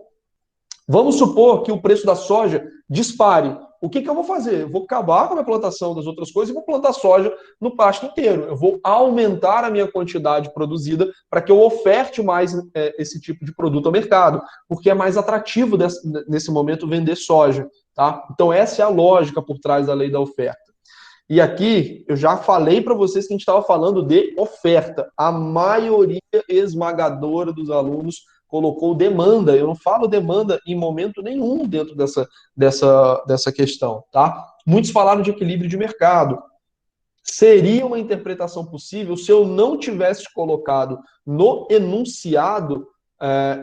Vamos supor que o preço da soja dispare. O que eu vou fazer? Eu vou acabar com a minha plantação das outras coisas e vou plantar soja no pasto inteiro. Eu vou aumentar a minha quantidade produzida para que eu oferte mais esse tipo de produto ao mercado, porque é mais atrativo nesse momento vender soja, tá? Então essa é a lógica por trás da lei da oferta. E aqui eu já falei para vocês que a gente estava falando de oferta. A maioria esmagadora dos alunos colocou demanda. Eu não falo demanda em momento nenhum dentro dessa questão, tá? Muitos falaram de equilíbrio de mercado. Seria uma interpretação possível se eu não tivesse colocado no enunciado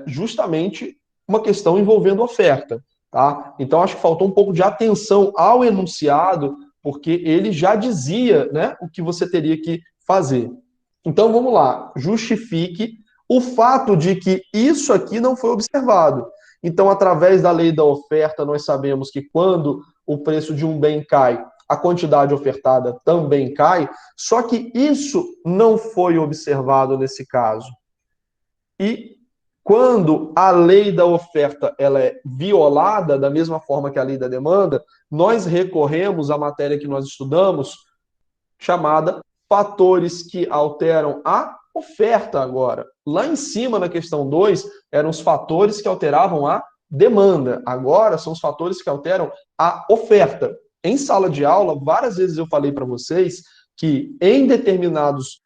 justamente uma questão envolvendo oferta, tá? Então acho que faltou um pouco de atenção ao enunciado, porque ele já dizia, né, o que você teria que fazer. Então vamos lá, justifique o fato de que isso aqui não foi observado. Então, através da lei da oferta, nós sabemos que quando o preço de um bem cai, a quantidade ofertada também cai, só que isso não foi observado nesse caso. E quando a lei da oferta ela é violada, da mesma forma que a lei da demanda, nós recorremos à matéria que nós estudamos, chamada fatores que alteram a oferta agora. Lá em cima, na questão 2, eram os fatores que alteravam a demanda. Agora, são os fatores que alteram a oferta. Em sala de aula, várias vezes eu falei para vocês que, em determinados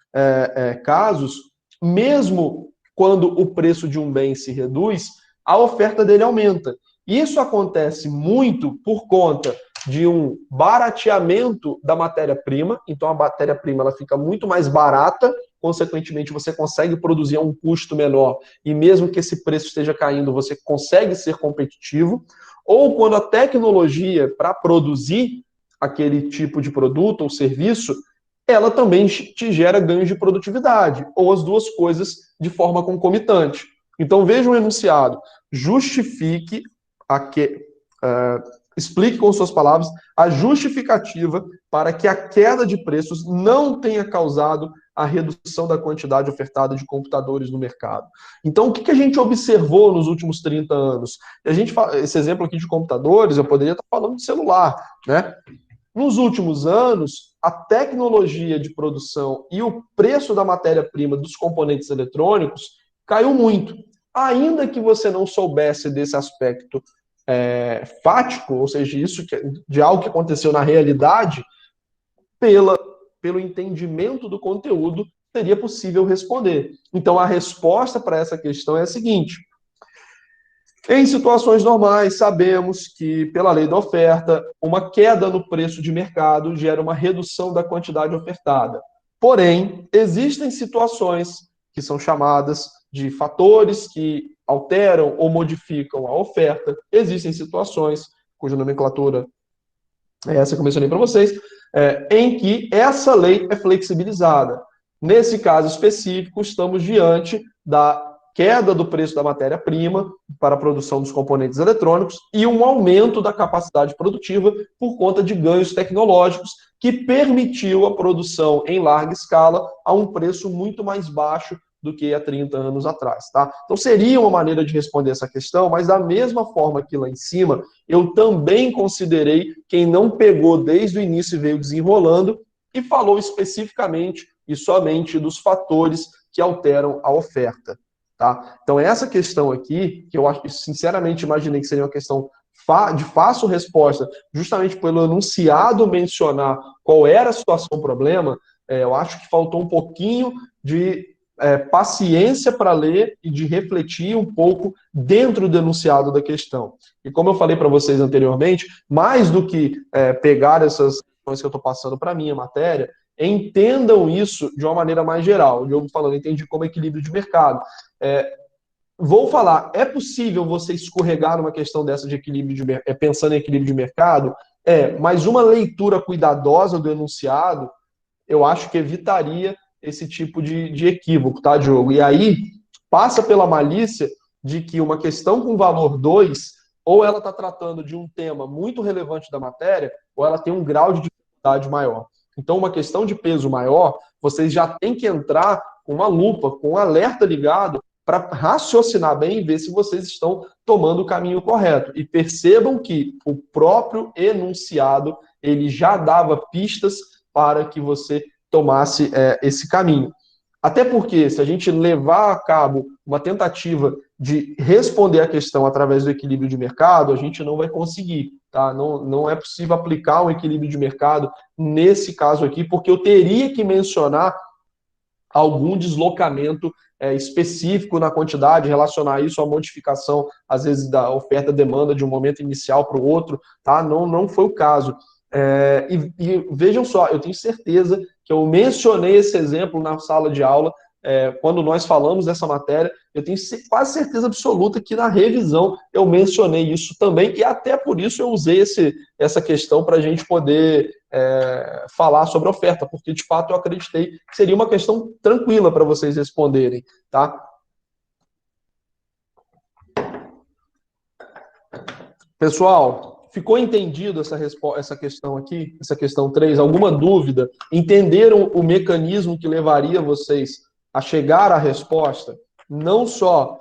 casos, mesmo quando o preço de um bem se reduz, a oferta dele aumenta. Isso acontece muito por conta de um barateamento da matéria-prima. Então, a matéria-prima ela fica muito mais barata, consequentemente, você consegue produzir a um custo menor, e mesmo que esse preço esteja caindo, você consegue ser competitivo. Ou quando a tecnologia para produzir aquele tipo de produto ou serviço, ela também te gera ganhos de produtividade, ou as duas coisas de forma concomitante. Então, veja um enunciado. Justifique explique com suas palavras a justificativa para que a queda de preços não tenha causado a redução da quantidade ofertada de computadores no mercado. Então, o que a gente observou nos últimos 30 anos? Esse exemplo aqui de computadores, eu poderia estar falando de celular, né? Nos últimos anos, a tecnologia de produção e o preço da matéria-prima dos componentes eletrônicos caiu muito. Ainda que você não soubesse desse aspecto fático, ou seja, isso de algo que aconteceu na realidade, pelo entendimento do conteúdo, seria possível responder. Então, a resposta para essa questão é a seguinte: em situações normais, sabemos que, pela lei da oferta, uma queda no preço de mercado gera uma redução da quantidade ofertada. Porém, existem situações que são chamadas de fatores que alteram ou modificam a oferta. Existem situações, cuja nomenclatura é essa que eu mencionei para vocês, em que essa lei é flexibilizada. Nesse caso específico, estamos diante da queda do preço da matéria-prima para a produção dos componentes eletrônicos e um aumento da capacidade produtiva por conta de ganhos tecnológicos que permitiu a produção em larga escala a um preço muito mais baixo do que há 30 anos atrás, tá? Então seria uma maneira de responder essa questão, mas da mesma forma que lá em cima, eu também considerei quem não pegou desde o início e veio desenrolando e falou especificamente e somente dos fatores que alteram a oferta. Tá? Então, essa questão aqui, que eu sinceramente imaginei que seria uma questão de fácil resposta, justamente pelo enunciado mencionar qual era a situação, o problema, eu acho que faltou um pouquinho de paciência para ler e de refletir um pouco dentro do enunciado da questão. E como eu falei para vocês anteriormente, mais do que pegar essas questões que eu estou passando para a minha matéria, entendam isso de uma maneira mais geral. Eu falando, entendi como equilíbrio de mercado. Vou falar, é possível você escorregar numa questão dessa de equilíbrio pensando em equilíbrio de mercado? Mas uma leitura cuidadosa do enunciado, eu acho que evitaria esse tipo de equívoco, tá, Diogo? E aí, passa pela malícia de que uma questão com valor 2, ou ela está tratando de um tema muito relevante da matéria, ou ela tem um grau de dificuldade maior. Então, uma questão de peso maior, vocês já têm que entrar com uma lupa, com um alerta ligado, para raciocinar bem e ver se vocês estão tomando o caminho correto. E percebam que o próprio enunciado, ele já dava pistas para que você tomasse esse caminho. Até porque, se a gente levar a cabo uma tentativa de responder a questão através do equilíbrio de mercado, a gente não vai conseguir. Tá? Não é possível aplicar um equilíbrio de mercado nesse caso aqui, porque eu teria que mencionar algum deslocamento específico na quantidade, relacionar isso à modificação, às vezes, da oferta-demanda de um momento inicial para o outro. Tá? Não foi o caso. E vejam só, eu tenho certeza que eu mencionei esse exemplo na sala de aula, quando nós falamos dessa matéria, eu tenho quase certeza absoluta que na revisão eu mencionei isso também, e até por isso eu usei essa questão para a gente poder falar sobre a oferta, porque de fato eu acreditei que seria uma questão tranquila para vocês responderem, tá? Pessoal, ficou entendido essa questão aqui, essa questão 3? Alguma dúvida? Entenderam o mecanismo que levaria vocês a chegar à resposta, não só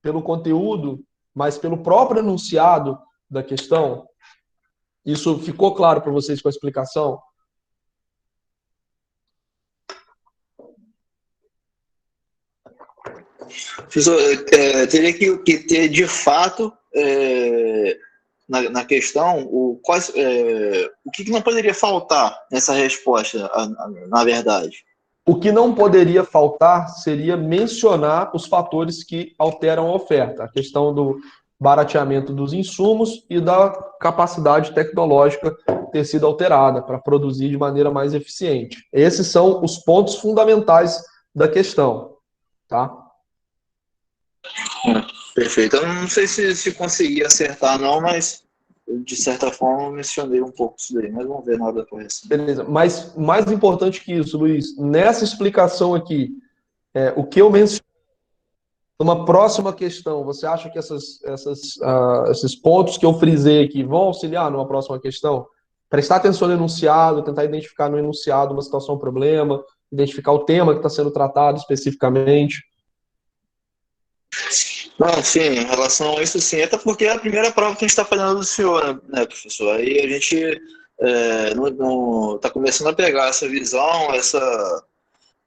pelo conteúdo, mas pelo próprio enunciado da questão? Isso ficou claro para vocês com a explicação? Professor, teria que ter, de fato, na questão, o que não poderia faltar nessa resposta, na verdade? O que não poderia faltar seria mencionar os fatores que alteram a oferta, a questão do barateamento dos insumos e da capacidade tecnológica ter sido alterada para produzir de maneira mais eficiente. Esses são os pontos fundamentais da questão, tá? Perfeito. Eu não sei se consegui acertar, não, mas de certa forma mencionei um pouco isso daí, mas vamos ver na hora da correção. Beleza, mas mais importante que isso, Luiz, nessa explicação aqui, o que eu mencionei numa próxima questão, você acha que esses pontos que eu frisei aqui vão auxiliar numa próxima questão? Prestar atenção no enunciado, tentar identificar no enunciado uma situação, um problema, identificar o tema que está sendo tratado especificamente. Não, sim, em relação a isso, sim. Até porque é a primeira prova que a gente está fazendo do senhor, né, professor? Aí a gente não está começando a pegar essa visão,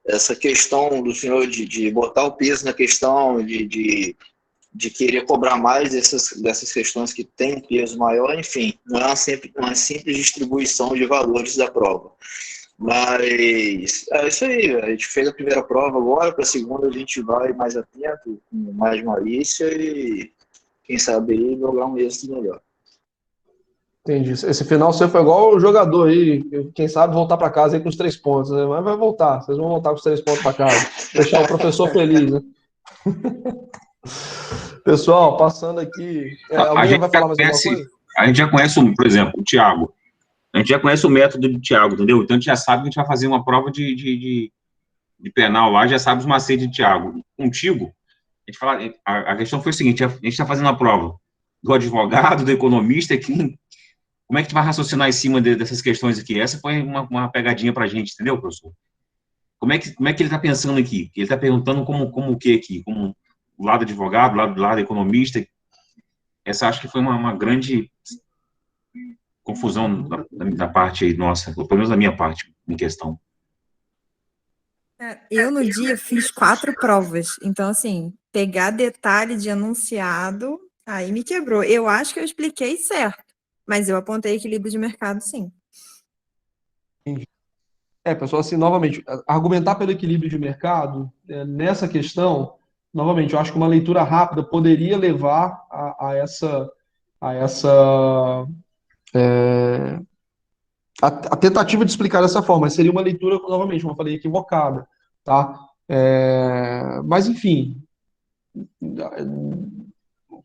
essa questão do senhor de botar o peso na questão, de querer cobrar mais dessas questões que têm um peso maior, enfim, não é uma simples distribuição de valores da prova. Mas é isso aí, a gente fez a primeira prova agora, para a segunda a gente vai mais atento, com mais malícia e quem sabe aí lograr um êxito melhor. Entendi. Esse final seu foi igual o jogador aí, quem sabe voltar para casa aí com os 3 pontos, né? Mas vai voltar, vocês vão voltar com os 3 pontos para casa. Deixar o professor feliz, né? Pessoal, passando aqui. Alguém vai falar mais alguma coisa? A gente já conhece, por exemplo, o Thiago. A gente já conhece o método do Thiago, entendeu? Então a gente já sabe que a gente vai fazer uma prova de penal lá, já sabe os macetes de Thiago. Contigo, a gente fala, a questão foi o seguinte: a gente está fazendo a prova do advogado, do economista, como é que tu vai raciocinar em cima dessas questões aqui? Essa foi uma pegadinha pra gente, entendeu, professor? Como é que ele está pensando aqui? Ele está perguntando como o que aqui? Como o lado advogado, o lado economista. Essa acho que foi uma grande confusão da parte aí nossa, pelo menos da minha parte, em questão. Eu, no dia, fiz 4 provas. Então, assim, pegar detalhe de enunciado, aí me quebrou. Eu acho que eu expliquei certo, mas eu apontei equilíbrio de mercado, sim. Pessoal, assim, novamente, argumentar pelo equilíbrio de mercado, nessa questão, novamente, eu acho que uma leitura rápida poderia levar a tentativa de explicar dessa forma, mas seria uma leitura, novamente, como eu falei, equivocada, tá? Mas, enfim,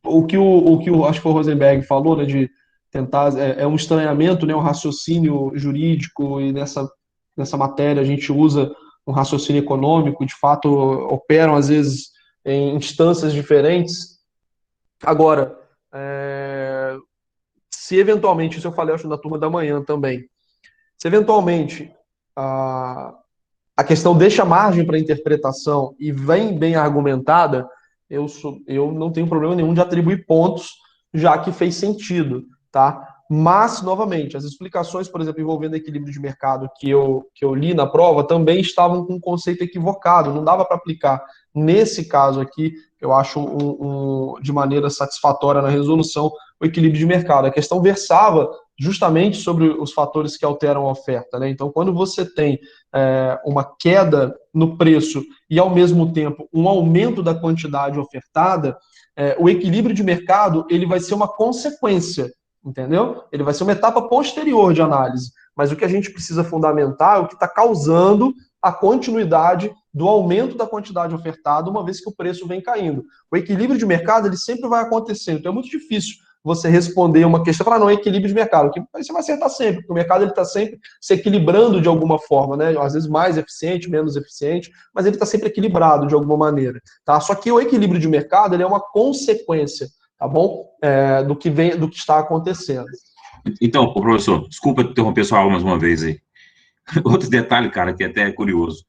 o que acho que foi o Rosenberg falou, né, de tentar, um estranhamento, né, um raciocínio jurídico, e nessa matéria a gente usa um raciocínio econômico, de fato operam às vezes em instâncias diferentes. Agora, se eventualmente, isso eu falei, acho, na turma da manhã também, se eventualmente a questão deixa margem para interpretação e vem bem argumentada, eu não tenho problema nenhum de atribuir pontos, já que fez sentido, tá? Mas, novamente, as explicações, por exemplo, envolvendo equilíbrio de mercado que eu li na prova também estavam com um conceito equivocado, não dava para aplicar. Nesse caso aqui, eu acho de maneira satisfatória na resolução o equilíbrio de mercado. A questão versava justamente sobre os fatores que alteram a oferta, né? Então, quando você tem uma queda no preço e, ao mesmo tempo, um aumento da quantidade ofertada, o equilíbrio de mercado ele vai ser uma consequência, entendeu? Ele vai ser uma etapa posterior de análise. Mas o que a gente precisa fundamentar é o que está causando a continuidade do aumento da quantidade ofertada, uma vez que o preço vem caindo. O equilíbrio de mercado ele sempre vai acontecendo, então é muito difícil você responder uma questão, falar, não, é equilíbrio de mercado, que você vai acertar sempre, porque o mercado está sempre se equilibrando de alguma forma, né? Às vezes mais eficiente, menos eficiente, mas ele está sempre equilibrado de alguma maneira, tá? Só que o equilíbrio de mercado ele é uma consequência, tá bom? Do que está acontecendo. Então, professor, desculpa interromper sua aula mais uma vez aí. Outro detalhe, cara, que até é curioso.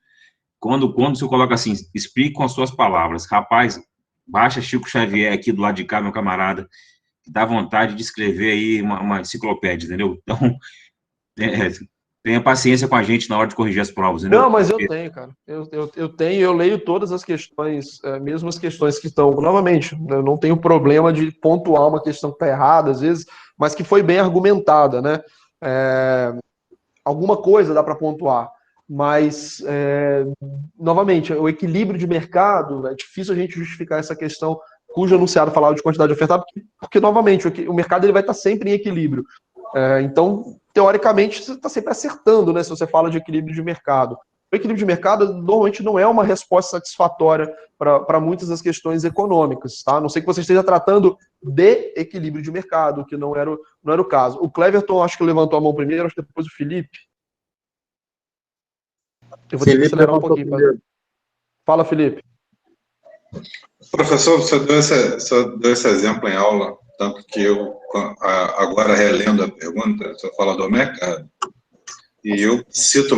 Quando o senhor coloca assim, explique com as suas palavras, rapaz, baixa Chico Xavier aqui do lado de cá, meu camarada, dá vontade de escrever aí uma enciclopédia, entendeu? Então, tenha paciência com a gente na hora de corrigir as provas, entendeu? Não, mas eu tenho, cara. Eu tenho, eu leio todas as questões, mesmo as questões que estão, novamente, eu não tenho problema de pontuar uma questão que está errada, às vezes, mas que foi bem argumentada, né? Alguma coisa dá para pontuar, mas, novamente, o equilíbrio de mercado, é difícil a gente justificar essa questão cujo enunciado falava de quantidade ofertada, porque novamente, o mercado ele vai estar sempre em equilíbrio. Então, teoricamente, você está sempre acertando, né, se você fala de equilíbrio de mercado. O equilíbrio de mercado, normalmente, não é uma resposta satisfatória para muitas das questões econômicas, tá? A não sei que você esteja tratando de equilíbrio de mercado, que não era o caso. O Cleverton, acho que levantou a mão primeiro, acho que depois o Felipe. Eu vou ter que acelerar um pouquinho. Fala, Felipe. Professor, você deu esse exemplo em aula, tanto que eu, agora relendo a pergunta, você fala do mercado, e eu cito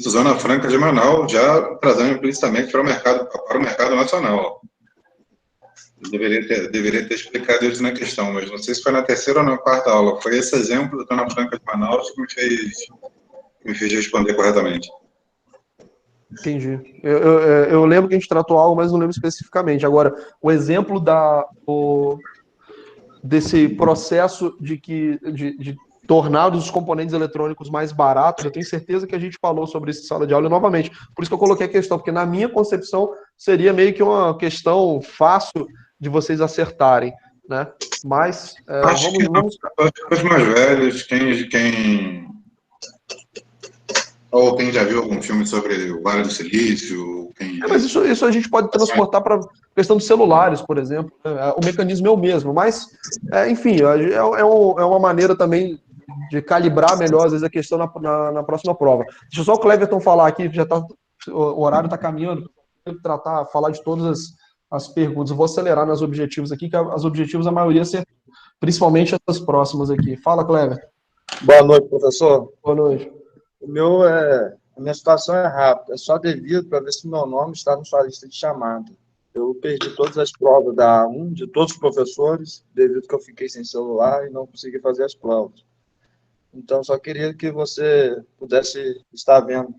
Zona Franca de Manaus, já trazendo implicitamente para o mercado nacional. Eu deveria ter explicado isso na questão, mas não sei se foi na terceira ou na quarta aula. Foi esse exemplo da Zona Franca de Manaus que me fez responder corretamente. Entendi. Eu lembro que a gente tratou algo, mas não lembro especificamente. Agora, o exemplo desse processo de tornar os componentes eletrônicos mais baratos, eu tenho certeza que a gente falou sobre isso em sala de aula, e novamente, por isso que eu coloquei a questão, porque na minha concepção seria meio que uma questão fácil de vocês acertarem, né? Mas vamos... Os mais velhos, ou quem já viu algum filme sobre o Vale do Silício... mas isso a gente pode transportar para a questão dos celulares, por exemplo. O mecanismo é o mesmo, mas, enfim, é uma maneira também de calibrar melhor, às vezes, a questão na próxima prova. Deixa só o Cleverton falar aqui, o horário está caminhando, falar de todas as perguntas. Eu vou acelerar nos objetivos aqui, que as objetivos a maioria acertou, principalmente essas próximas aqui. Fala, Cleverton. Boa noite, professor. Boa noite. A minha situação é rápida, é só devido para ver se meu nome está na sua lista de chamada. Eu perdi todas as provas da A1, de todos os professores, devido que eu fiquei sem celular e não consegui fazer as provas. Então, só queria que você pudesse estar vendo.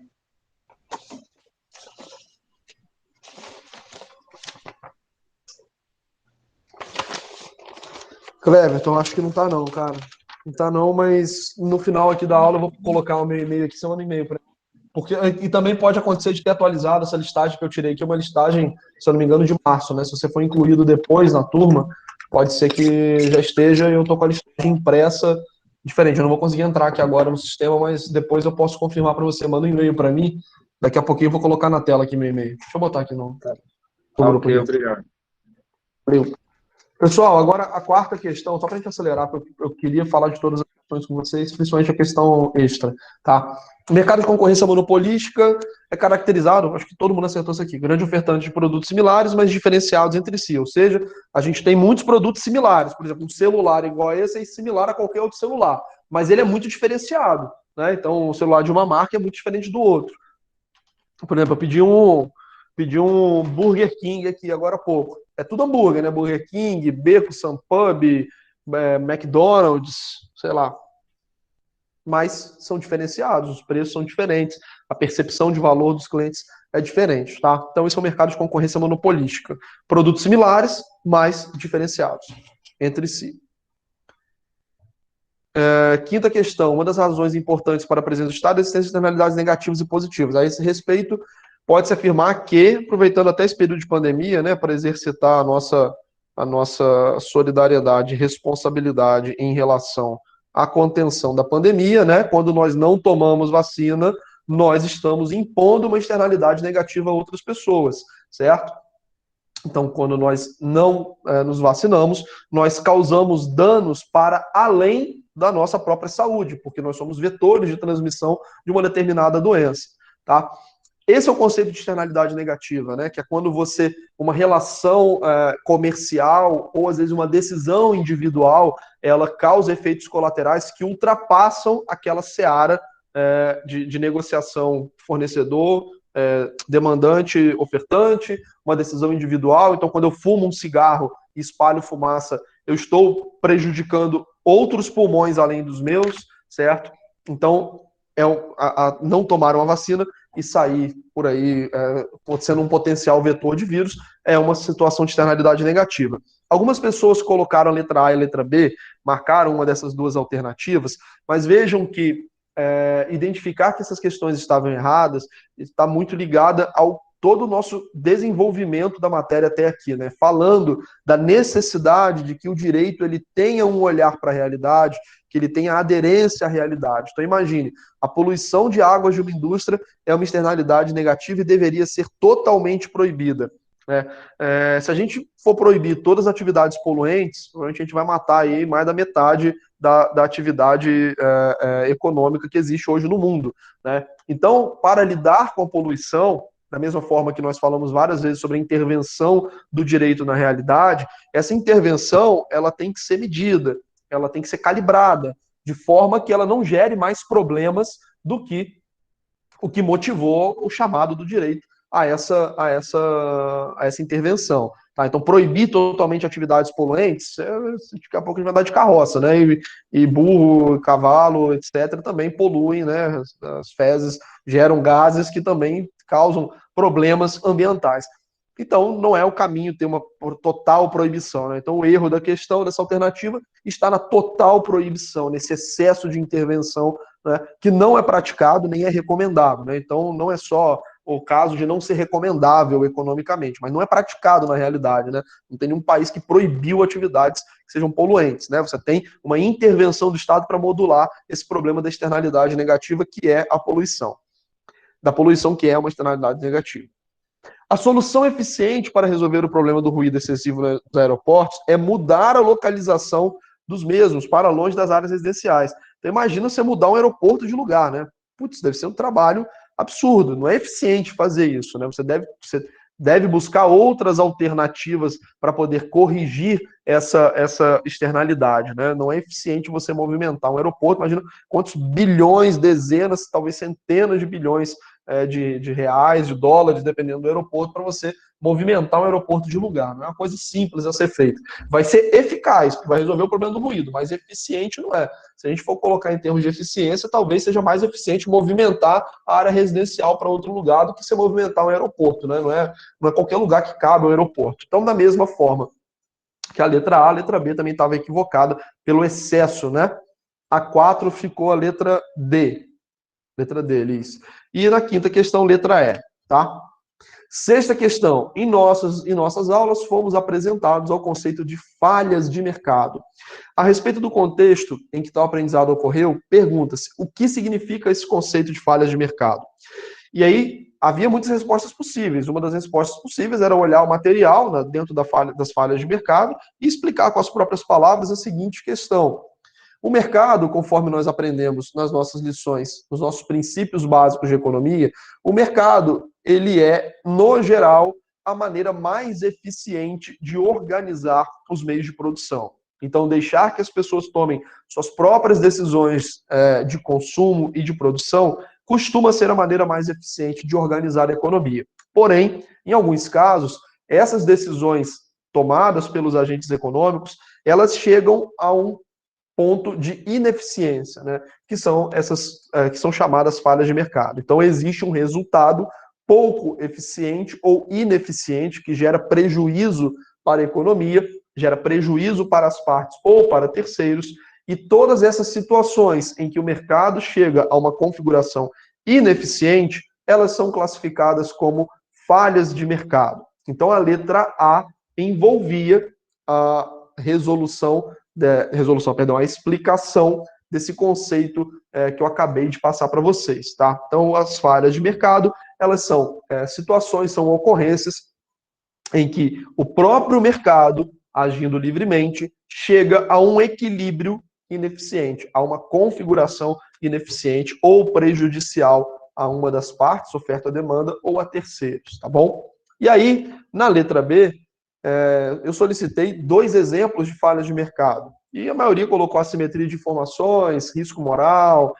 Cleverton, acho que não tá não, cara. Não tá não, mas no final aqui da aula eu vou colocar o meu e-mail aqui, semana e meio para porque e também pode acontecer de ter atualizado essa listagem que eu tirei aqui, é uma listagem, se eu não me engano, de março, né? Se você for incluído depois na turma, pode ser que já esteja e eu tô com a listagem impressa diferente. Eu não vou conseguir entrar aqui agora no sistema, mas depois eu posso confirmar para você. Manda um e-mail para mim. Daqui a pouquinho eu vou colocar na tela aqui meu e-mail. Deixa eu botar aqui no grupo. Ok, obrigado. Valeu. Pessoal, agora a quarta questão, só para a gente acelerar, porque eu queria falar de todas as questões com vocês, principalmente a questão extra, tá? O mercado de concorrência monopolística é caracterizado, acho que todo mundo acertou isso aqui, grande ofertante de produtos similares, mas diferenciados entre si, ou seja, a gente tem muitos produtos similares, por exemplo, um celular igual a esse é similar a qualquer outro celular, mas ele é muito diferenciado, né? Então, o celular de uma marca é muito diferente do outro. Por exemplo, eu pedi um Burger King aqui agora há pouco. É tudo hambúrguer, né? Burger King, Beco, Sam Pub, McDonald's, sei lá. Mas são diferenciados, os preços são diferentes, a percepção de valor dos clientes é diferente, tá? Então, esse é o mercado de concorrência monopolística. Produtos similares, mas diferenciados entre si. Quinta questão, uma das razões importantes para a presença do Estado é a existência de externalidades negativas e positivas. A esse respeito, pode-se afirmar que, aproveitando até esse período de pandemia, né, para exercitar a nossa solidariedade e responsabilidade em relação à contenção da pandemia, né, quando nós não tomamos vacina, nós estamos impondo uma externalidade negativa a outras pessoas, certo? Então, quando nós não nos vacinamos, nós causamos danos para além da nossa própria saúde, porque nós somos vetores de transmissão de uma determinada doença, tá? Esse é o conceito de externalidade negativa, né? Que é quando uma relação comercial ou às vezes uma decisão individual, ela causa efeitos colaterais que ultrapassam aquela seara de negociação fornecedor, demandante, ofertante, uma decisão individual. Então, quando eu fumo um cigarro e espalho fumaça, eu estou prejudicando outros pulmões além dos meus, certo? Então, não tomar uma vacina e sair por aí sendo um potencial vetor de vírus é uma situação de externalidade negativa. Algumas pessoas colocaram a letra A e a letra B, marcaram uma dessas duas alternativas, mas vejam que identificar que essas questões estavam erradas está muito ligada ao todo o nosso desenvolvimento da matéria até aqui, né? Falando da necessidade de que o direito ele tenha um olhar para a realidade, que ele tenha aderência à realidade. Então imagine, a poluição de águas de uma indústria é uma externalidade negativa e deveria ser totalmente proibida. Se a gente for proibir todas as atividades poluentes, provavelmente a gente vai matar aí mais da metade da atividade econômica que existe hoje no mundo, né? Então, para lidar com a poluição, da mesma forma que nós falamos várias vezes sobre a intervenção do direito na realidade, essa intervenção ela tem que ser medida, ela tem que ser calibrada, de forma que ela não gere mais problemas do que o que motivou o chamado do direito a essa intervenção. Tá? Então, proibir totalmente atividades poluentes, daqui a pouco a gente vai andar de carroça, né? E burro, cavalo, etc., também poluem, né? As fezes geram gases que também causam problemas ambientais. Então, não é o caminho ter uma total proibição. Né? Então, o erro da questão dessa alternativa está na total proibição, nesse excesso de intervenção, né, que não é praticado nem é recomendável. Né? Então, não é só o caso de não ser recomendável economicamente, mas não é praticado na realidade. Né? Não tem nenhum país que proibiu atividades que sejam poluentes. Né? Você tem uma intervenção do Estado para modular esse problema da externalidade negativa, que é a poluição. Da poluição, que é uma externalidade negativa. A solução eficiente para resolver o problema do ruído excessivo nos aeroportos é mudar a localização dos mesmos para longe das áreas residenciais. Então, imagina você mudar um aeroporto de lugar, né? Putz, deve ser um trabalho absurdo, não é eficiente fazer isso, né? Você deve buscar outras alternativas para poder corrigir essa externalidade, né? Não é eficiente você movimentar um aeroporto, imagina quantos bilhões, dezenas, talvez centenas de bilhões de reais, de dólares, dependendo do aeroporto, para você movimentar um aeroporto de lugar. Não é uma coisa simples a ser feita. Vai ser eficaz, vai resolver o problema do ruído, mas eficiente não é. Se a gente for colocar em termos de eficiência, talvez seja mais eficiente movimentar a área residencial para outro lugar do que se movimentar um aeroporto. Né? Não é qualquer lugar que cabe o aeroporto. Então, da mesma forma que a letra A letra B também estava equivocada pelo excesso, né? A 4 ficou a letra D. Letra D, Liz. E na quinta questão, letra E, tá? Sexta questão. Em nossas aulas, fomos apresentados ao conceito de falhas de mercado. A respeito do contexto em que tal aprendizado ocorreu, pergunta-se o que significa esse conceito de falhas de mercado. E aí, havia muitas respostas possíveis. Uma das respostas possíveis era olhar o material, né, dentro das falhas de mercado e explicar com as próprias palavras a seguinte questão. O mercado, conforme nós aprendemos nas nossas lições, nos nossos princípios básicos de economia, o mercado, ele é, no geral, a maneira mais eficiente de organizar os meios de produção. Então, deixar que as pessoas tomem suas próprias decisões de consumo e de produção costuma ser a maneira mais eficiente de organizar a economia. Porém, em alguns casos, essas decisões tomadas pelos agentes econômicos, elas chegam a um ponto de ineficiência, né, que são que são chamadas falhas de mercado. Então, existe um resultado pouco eficiente ou ineficiente que gera prejuízo para a economia, gera prejuízo para as partes ou para terceiros, e todas essas situações em que o mercado chega a uma configuração ineficiente, elas são classificadas como falhas de mercado. Então, a letra A envolvia a a explicação desse conceito que eu acabei de passar para vocês, tá? Então, as falhas de mercado, elas são situações, são ocorrências em que o próprio mercado, agindo livremente, chega a um equilíbrio ineficiente, a uma configuração ineficiente ou prejudicial a uma das partes, oferta-demanda, ou a terceiros, tá bom? E aí, na letra B, eu solicitei 2 exemplos de falhas de mercado. E a maioria colocou assimetria de informações, risco moral,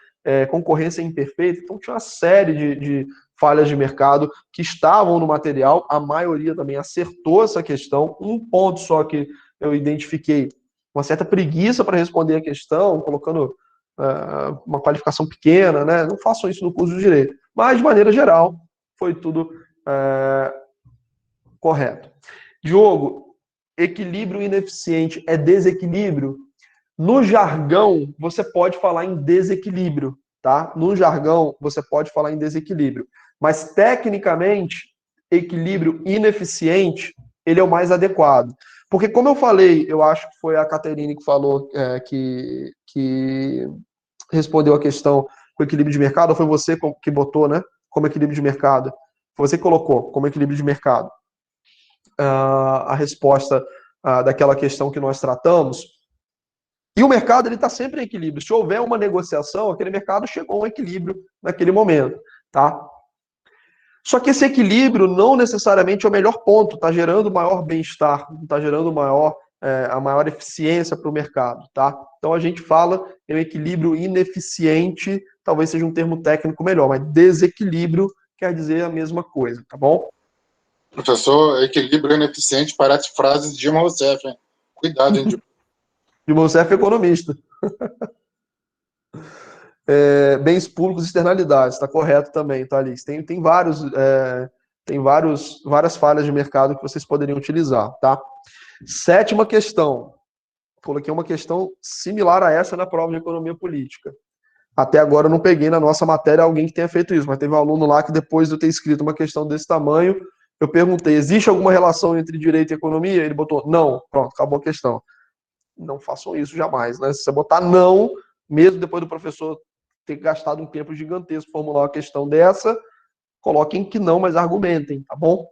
concorrência imperfeita. Então, tinha uma série de falhas de mercado que estavam no material. A maioria também acertou essa questão. Um ponto só que eu identifiquei uma certa preguiça para responder a questão, colocando uma qualificação pequena, né? Não façam isso no curso de Direito. Mas, de maneira geral, foi tudo correto. Diogo, equilíbrio ineficiente é desequilíbrio? No jargão, você pode falar em desequilíbrio, tá? No jargão, você pode falar em desequilíbrio. Mas, tecnicamente, equilíbrio ineficiente, ele é o mais adequado. Porque, como eu falei, eu acho que foi a Caterine que falou, que respondeu a questão com equilíbrio de mercado, ou foi você que botou, né? Como equilíbrio de mercado. Foi você que colocou como equilíbrio de mercado. A resposta daquela questão que nós tratamos. E o mercado está sempre em equilíbrio. Se houver uma negociação, aquele mercado chegou a um equilíbrio naquele momento. Tá? Só que esse equilíbrio não necessariamente é o melhor ponto, está gerando maior bem-estar, está gerando a maior eficiência para o mercado, tá? Então a gente fala em um equilíbrio ineficiente, talvez seja um termo técnico melhor, mas desequilíbrio quer dizer a mesma coisa, tá bom? Professor, equilíbrio ineficiente parece frase de Dilma Rousseff, hein? Cuidado, hein, Dilma. Dilma Rousseff é economista. Bens públicos e externalidades, está correto também, tá, Alice? Tem várias falhas de mercado que vocês poderiam utilizar, tá? 7ª questão. Coloquei uma questão similar a essa na prova de economia política. Até agora eu não peguei na nossa matéria alguém que tenha feito isso, mas teve um aluno lá que depois de eu ter escrito uma questão desse tamanho, eu perguntei, existe alguma relação entre direito e economia? Ele botou, não. Pronto, acabou a questão. Não façam isso jamais, né? Se você botar não, mesmo depois do professor ter gastado um tempo gigantesco para formular uma questão dessa, coloquem que não, mas argumentem, tá bom?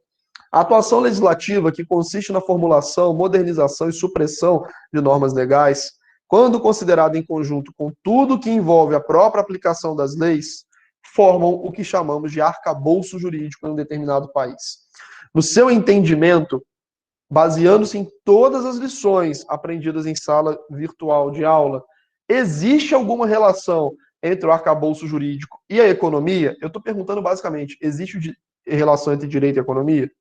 A atuação legislativa, que consiste na formulação, modernização e supressão de normas legais, quando considerada em conjunto com tudo que envolve a própria aplicação das leis, formam o que chamamos de arcabouço jurídico em um determinado país. No seu entendimento, baseando-se em todas as lições aprendidas em sala virtual de aula, existe alguma relação entre o arcabouço jurídico e a economia? Eu estou perguntando basicamente, existe relação entre direito e economia?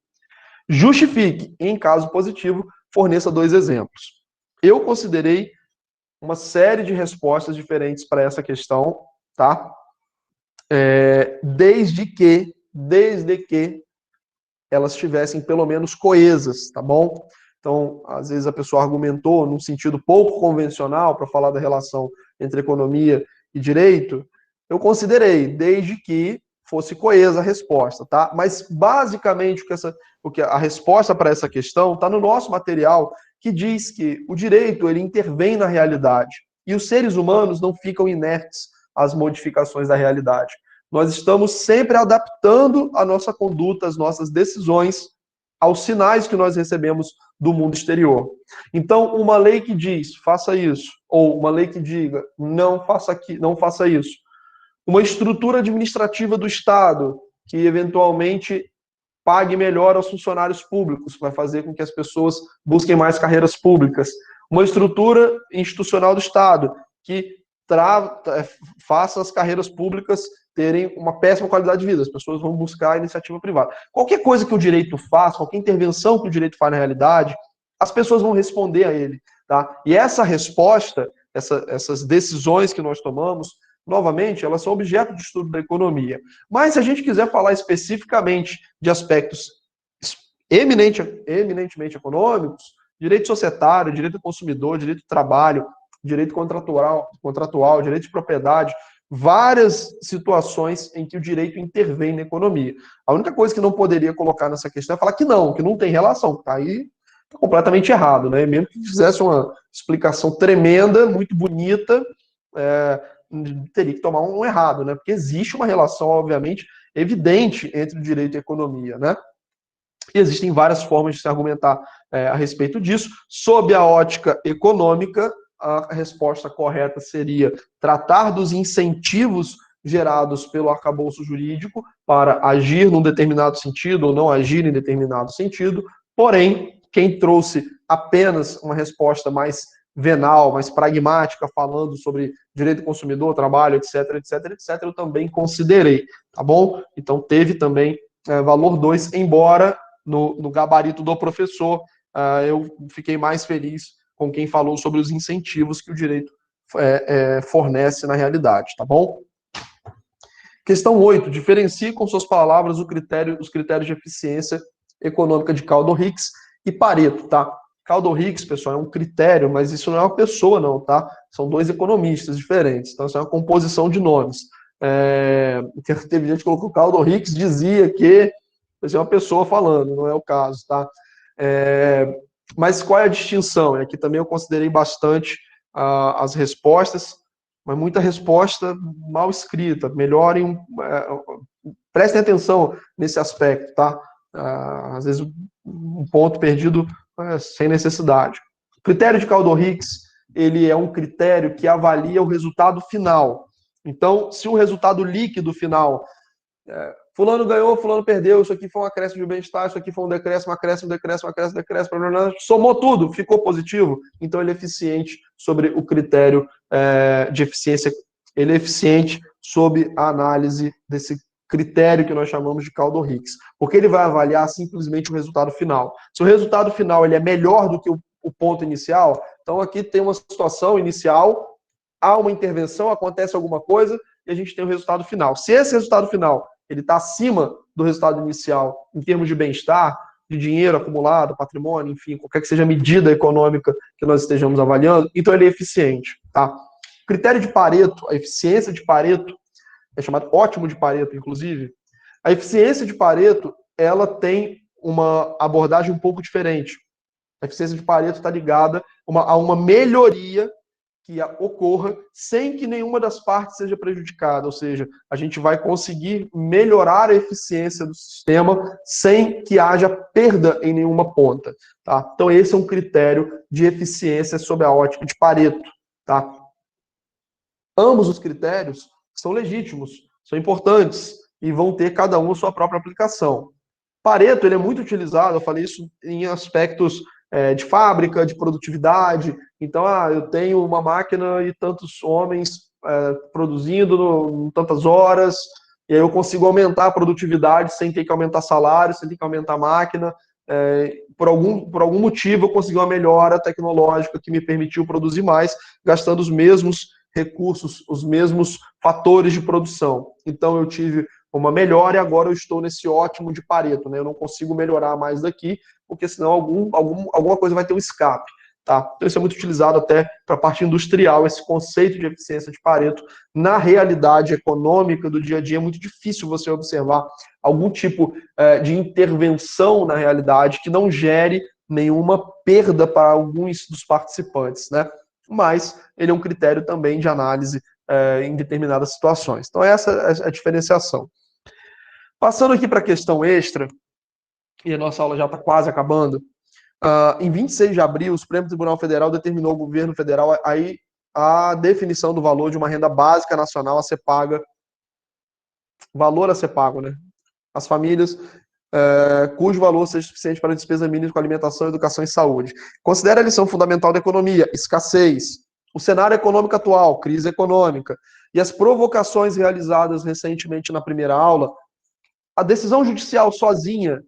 Justifique, e em caso positivo, forneça 2 exemplos. Eu considerei uma série de respostas diferentes para essa questão, tá? Desde que elas estivessem pelo menos coesas, tá bom? Então, às vezes a pessoa argumentou num sentido pouco convencional para falar da relação entre economia e direito. Eu considerei, desde que fosse coesa a resposta, tá? Mas, basicamente, a resposta para essa questão está no nosso material, que diz que o direito, ele intervém na realidade, e os seres humanos não ficam inertes às modificações da realidade. Nós estamos sempre adaptando a nossa conduta, as nossas decisões, aos sinais que nós recebemos do mundo exterior. Então, uma lei que diz, faça isso, ou uma lei que diga, não faça isso. Uma estrutura administrativa do Estado, que eventualmente pague melhor aos funcionários públicos, vai fazer com que as pessoas busquem mais carreiras públicas. Uma estrutura institucional do Estado, que faça as carreiras públicas terem uma péssima qualidade de vida, as pessoas vão buscar a iniciativa privada. Qualquer coisa que o direito faz, qualquer intervenção que o direito faz na realidade, as pessoas vão responder a ele, tá? E essa resposta, essas decisões que nós tomamos, novamente, elas são objeto de estudo da economia. Mas se a gente quiser falar especificamente de aspectos eminentemente econômicos, direito societário, direito do consumidor, direito do trabalho, direito contratual, direito de propriedade, várias situações em que o direito intervém na economia. A única coisa que não poderia colocar nessa questão é falar que não tem relação, tá aí tá completamente errado, né? Mesmo que fizesse uma explicação tremenda, muito bonita, teria que tomar um errado, né? Porque existe uma relação, obviamente, evidente entre o direito e a economia, né? E existem várias formas de se argumentar a respeito disso. Sob a ótica econômica, a resposta correta seria tratar dos incentivos gerados pelo arcabouço jurídico para agir num determinado sentido ou não agir em determinado sentido. Porém, quem trouxe apenas uma resposta mais venal, mais pragmática, falando sobre direito do consumidor, trabalho, etc, eu também considerei, tá bom? Então, teve também valor 2, embora no gabarito do professor, eu fiquei mais feliz com quem falou sobre os incentivos que o direito fornece na realidade, tá bom? Questão 8. Diferencie com suas palavras os critérios de eficiência econômica de Kaldor-Hicks e Pareto, tá? Kaldor-Hicks, pessoal, é um critério, mas isso não é uma pessoa, não, tá? São 2 economistas diferentes, então isso é uma composição de nomes. Teve gente que colocou Kaldor-Hicks, dizia que isso é uma pessoa falando, não é o caso, tá? Mas qual é a distinção? Aqui também eu considerei bastante as respostas, mas muita resposta mal escrita. Melhorem, prestem atenção nesse aspecto, tá? Às vezes um ponto perdido sem necessidade. O critério de Kaldor-Hicks, ele é um critério que avalia o resultado final. Então, se o resultado líquido final fulano ganhou, fulano perdeu, isso aqui foi um acréscimo de bem-estar, isso aqui foi um decréscimo, acréscimo, decréscimo, somou tudo, ficou positivo, então ele é eficiente sobre o critério de eficiência, ele é eficiente sob a análise desse critério que nós chamamos de Kaldor-Hicks, porque ele vai avaliar simplesmente o resultado final. Se o resultado final ele é melhor do que o ponto inicial, então aqui tem uma situação inicial, há uma intervenção, acontece alguma coisa, e a gente tem o resultado final. Se esse resultado final ele está acima do resultado inicial em termos de bem-estar, de dinheiro acumulado, patrimônio, enfim, qualquer que seja a medida econômica que nós estejamos avaliando, então ele é eficiente. Tá? O critério de Pareto, a eficiência de Pareto, é chamado ótimo de Pareto, inclusive, a eficiência de Pareto, ela tem uma abordagem um pouco diferente. A eficiência de Pareto está ligada a uma melhoria que ocorra sem que nenhuma das partes seja prejudicada, ou seja, a gente vai conseguir melhorar a eficiência do sistema sem que haja perda em nenhuma ponta. Tá? Então esse é um critério de eficiência sob a ótica de Pareto. Tá? Ambos os critérios são legítimos, são importantes e vão ter cada um a sua própria aplicação. Pareto ele é muito utilizado, eu falei isso em aspectos de fábrica, de produtividade. Então, eu tenho uma máquina e tantos homens produzindo em tantas horas, e aí eu consigo aumentar a produtividade sem ter que aumentar salário, sem ter que aumentar a máquina. Por algum motivo, eu consegui uma melhora tecnológica que me permitiu produzir mais, gastando os mesmos recursos, os mesmos fatores de produção. Então, eu tive uma melhora e agora eu estou nesse ótimo de Pareto, né? Eu não consigo melhorar mais daqui, porque senão alguma coisa vai ter um escape. Tá? Então isso é muito utilizado até para a parte industrial, esse conceito de eficiência de Pareto. Na realidade econômica do dia a dia é muito difícil você observar algum tipo de intervenção na realidade que não gere nenhuma perda para alguns dos participantes, né? Mas ele é um critério também de análise em determinadas situações. Então essa é a diferenciação. Passando aqui para a questão extra, e a nossa aula já está quase acabando, em 26 de abril, o Supremo Tribunal Federal determinou ao governo federal a definição do valor de uma renda básica nacional a ser paga, valor a ser pago, né? As famílias cujo valor seja suficiente para a despesa mínima com alimentação, educação e saúde. Considera a lição fundamental da economia, escassez, o cenário econômico atual, crise econômica, e as provocações realizadas recentemente na primeira aula. A decisão judicial sozinha,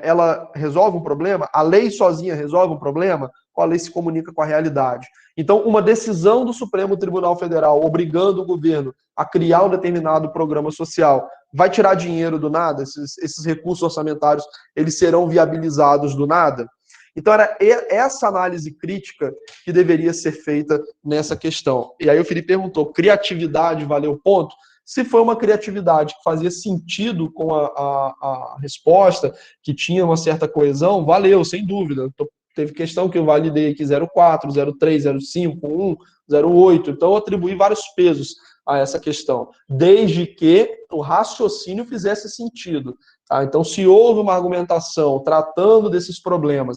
ela resolve um problema? A lei sozinha resolve um problema? Ou a lei se comunica com a realidade? Então, uma decisão do Supremo Tribunal Federal obrigando o governo a criar um determinado programa social vai tirar dinheiro do nada? Esses recursos orçamentários, eles serão viabilizados do nada? Então, era essa análise crítica que deveria ser feita nessa questão. E aí o Felipe perguntou, criatividade valeu ponto? Se foi uma criatividade que fazia sentido com a resposta, que tinha uma certa coesão, valeu, sem dúvida. Teve questão que eu validei aqui 0,4, 0,3, 0,5, 1, 0,8. Então, eu atribuí vários pesos a essa questão, desde que o raciocínio fizesse sentido. Tá? Então, se houve uma argumentação tratando desses problemas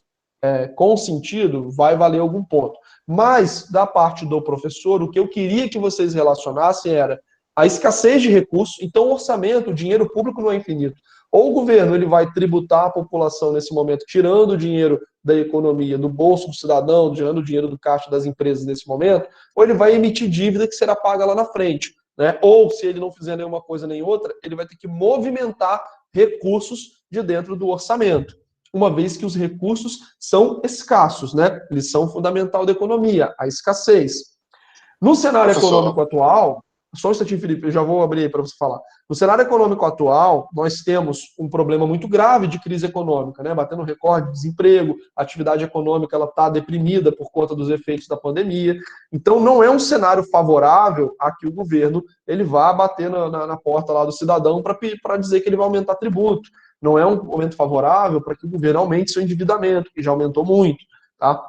com sentido, vai valer algum ponto. Mas, da parte do professor, o que eu queria que vocês relacionassem era a escassez de recursos. Então, o orçamento, o dinheiro público não é infinito. Ou o governo ele vai tributar a população nesse momento, tirando o dinheiro da economia, do bolso do cidadão, tirando o dinheiro do caixa das empresas nesse momento, ou ele vai emitir dívida que será paga lá na frente. Né? Ou, se ele não fizer nenhuma coisa nem outra, ele vai ter que movimentar recursos de dentro do orçamento, uma vez que os recursos são escassos, né? Eles são fundamental da economia, a escassez. No cenário econômico atual, só um instantinho, Felipe, eu já vou abrir aí para você falar. No cenário econômico atual, nós temos um problema muito grave de crise econômica, né? Batendo recorde de desemprego, a atividade econômica está deprimida por conta dos efeitos da pandemia. Então, não é um cenário favorável a que o governo ele vá bater na porta lá do cidadão para dizer que ele vai aumentar tributo. Não é um momento favorável para que o governo aumente seu endividamento, que já aumentou muito. Tá?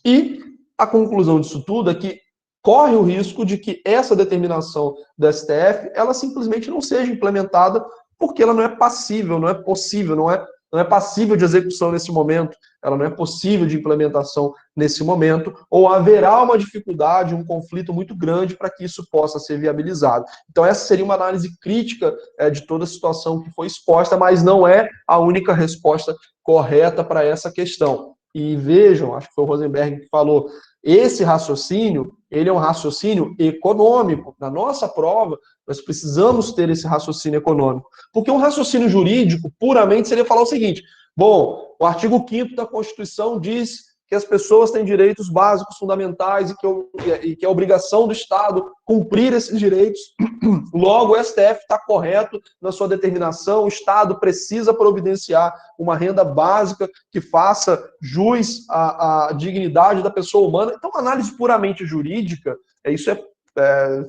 E a conclusão disso tudo é que corre o risco de que essa determinação do STF, ela simplesmente não seja implementada porque ela não é passível, não é possível, não é passível de execução nesse momento. ela não é possível de implementação nesse momento, ou haverá uma dificuldade, um conflito muito grande para que isso possa ser viabilizado. Então essa seria uma análise crítica de toda a situação que foi exposta, mas não é a única resposta correta para essa questão. E vejam, acho que foi o Rosenberg que falou, esse raciocínio, ele é um raciocínio econômico. Na nossa prova, nós precisamos ter esse raciocínio econômico. Porque um raciocínio jurídico, puramente, seria falar o seguinte, bom, o artigo 5º da Constituição diz que as pessoas têm direitos básicos fundamentais e que é obrigação do Estado cumprir esses direitos. Logo, o STF está correto na sua determinação, o Estado precisa providenciar uma renda básica que faça jus à dignidade da pessoa humana. Então, uma análise puramente jurídica,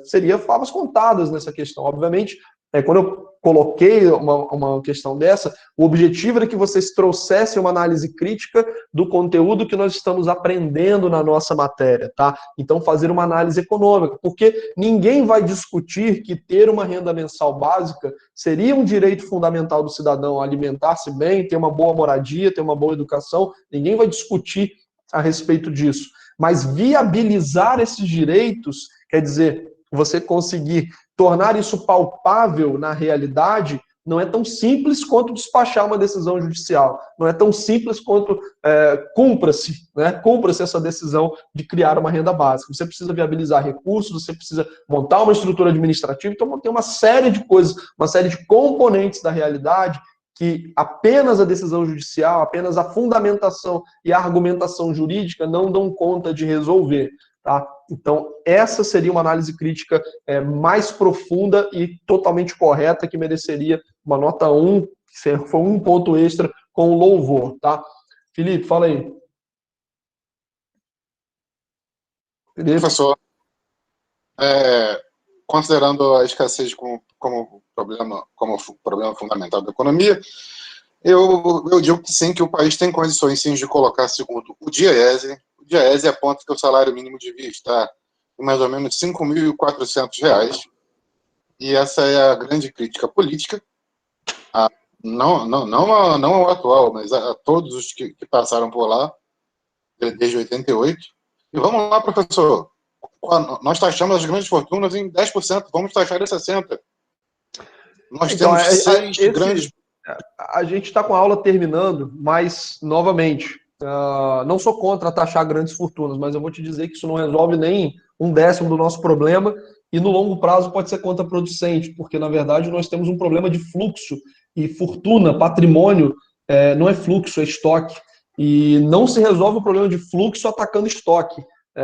seria favas contadas nessa questão. Obviamente, quando eu coloquei uma questão dessa, o objetivo era que vocês trouxessem uma análise crítica do conteúdo que nós estamos aprendendo na nossa matéria, tá? Então, fazer uma análise econômica, porque ninguém vai discutir que ter uma renda mensal básica seria um direito fundamental do cidadão alimentar-se bem, ter uma boa moradia, ter uma boa educação, ninguém vai discutir a respeito disso. Mas viabilizar esses direitos, quer dizer, você conseguir tornar isso palpável na realidade, não é tão simples quanto despachar uma decisão judicial. Não é tão simples quanto cumpra-se essa decisão de criar uma renda básica. Você precisa viabilizar recursos, você precisa montar uma estrutura administrativa, então tem uma série de coisas, uma série de componentes da realidade que apenas a decisão judicial, apenas a fundamentação e a argumentação jurídica não dão conta de resolver. Tá? Então, essa seria uma análise crítica mais profunda e totalmente correta, que mereceria uma nota 1, que foi um ponto extra com louvor. Tá? Felipe, fala aí. Felipe. Professor, considerando a escassez como problema fundamental da economia, eu digo que sim, que o país tem condições sim de colocar, segundo o DIEESE, o DIEESE aponta que o salário mínimo devia estar em mais ou menos R$ 5.400, e essa é a grande crítica política, não ao atual, mas a todos os que passaram por lá, desde 88. E vamos lá, professor, nós taxamos as grandes fortunas em 10%, vamos taxar em 60%. Nós temos 6 grandes... A gente está com a aula terminando, mas, novamente, não sou contra taxar grandes fortunas, mas eu vou te dizer que isso não resolve nem 1/10 do nosso problema e no longo prazo pode ser contraproducente, porque, na verdade, nós temos um problema de fluxo e fortuna, patrimônio, não é fluxo, é estoque. E não se resolve o problema de fluxo atacando estoque,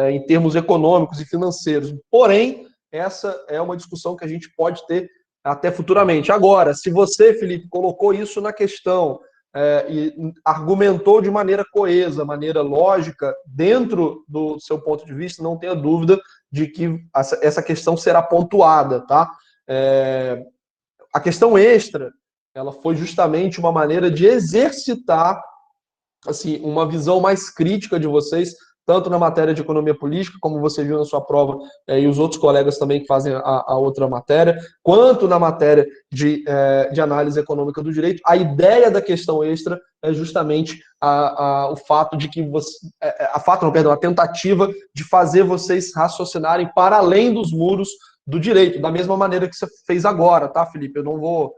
em termos econômicos e financeiros. Porém, essa é uma discussão que a gente pode ter até futuramente. Agora, se você, Felipe, colocou isso na questão e argumentou de maneira coesa, maneira lógica, dentro do seu ponto de vista, não tenha dúvida de que essa questão será pontuada, tá? A questão extra, ela foi justamente uma maneira de exercitar assim, uma visão mais crítica de vocês, tanto na matéria de economia política, como você viu na sua prova, e os outros colegas também que fazem a outra matéria, quanto na matéria de análise econômica do direito. A ideia da questão extra é justamente o fato de que a tentativa de fazer vocês raciocinarem para além dos muros do direito, da mesma maneira que você fez agora, tá, Felipe? Eu não vou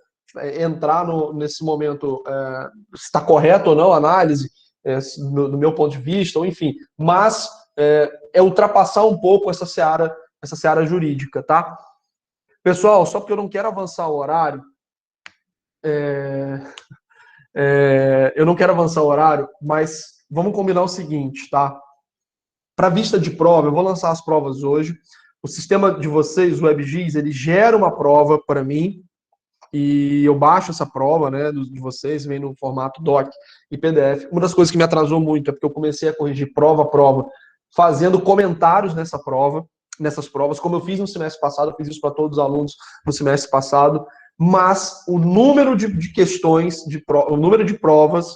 entrar nesse momento se está correto ou não a análise, do meu ponto de vista, ou enfim, mas ultrapassar um pouco essa seara jurídica, tá? Pessoal, só porque eu não quero avançar o horário, mas vamos combinar o seguinte, tá? Para vista de prova, eu vou lançar as provas hoje, o sistema de vocês, o WebGIS, ele gera uma prova para mim, e eu baixo essa prova, né, de vocês, vem no formato doc e PDF. Uma das coisas que me atrasou muito é porque eu comecei a corrigir prova a prova, fazendo comentários nessas provas, como eu fiz no semestre passado, eu fiz isso para todos os alunos no semestre passado, mas o número de questões, o número de provas,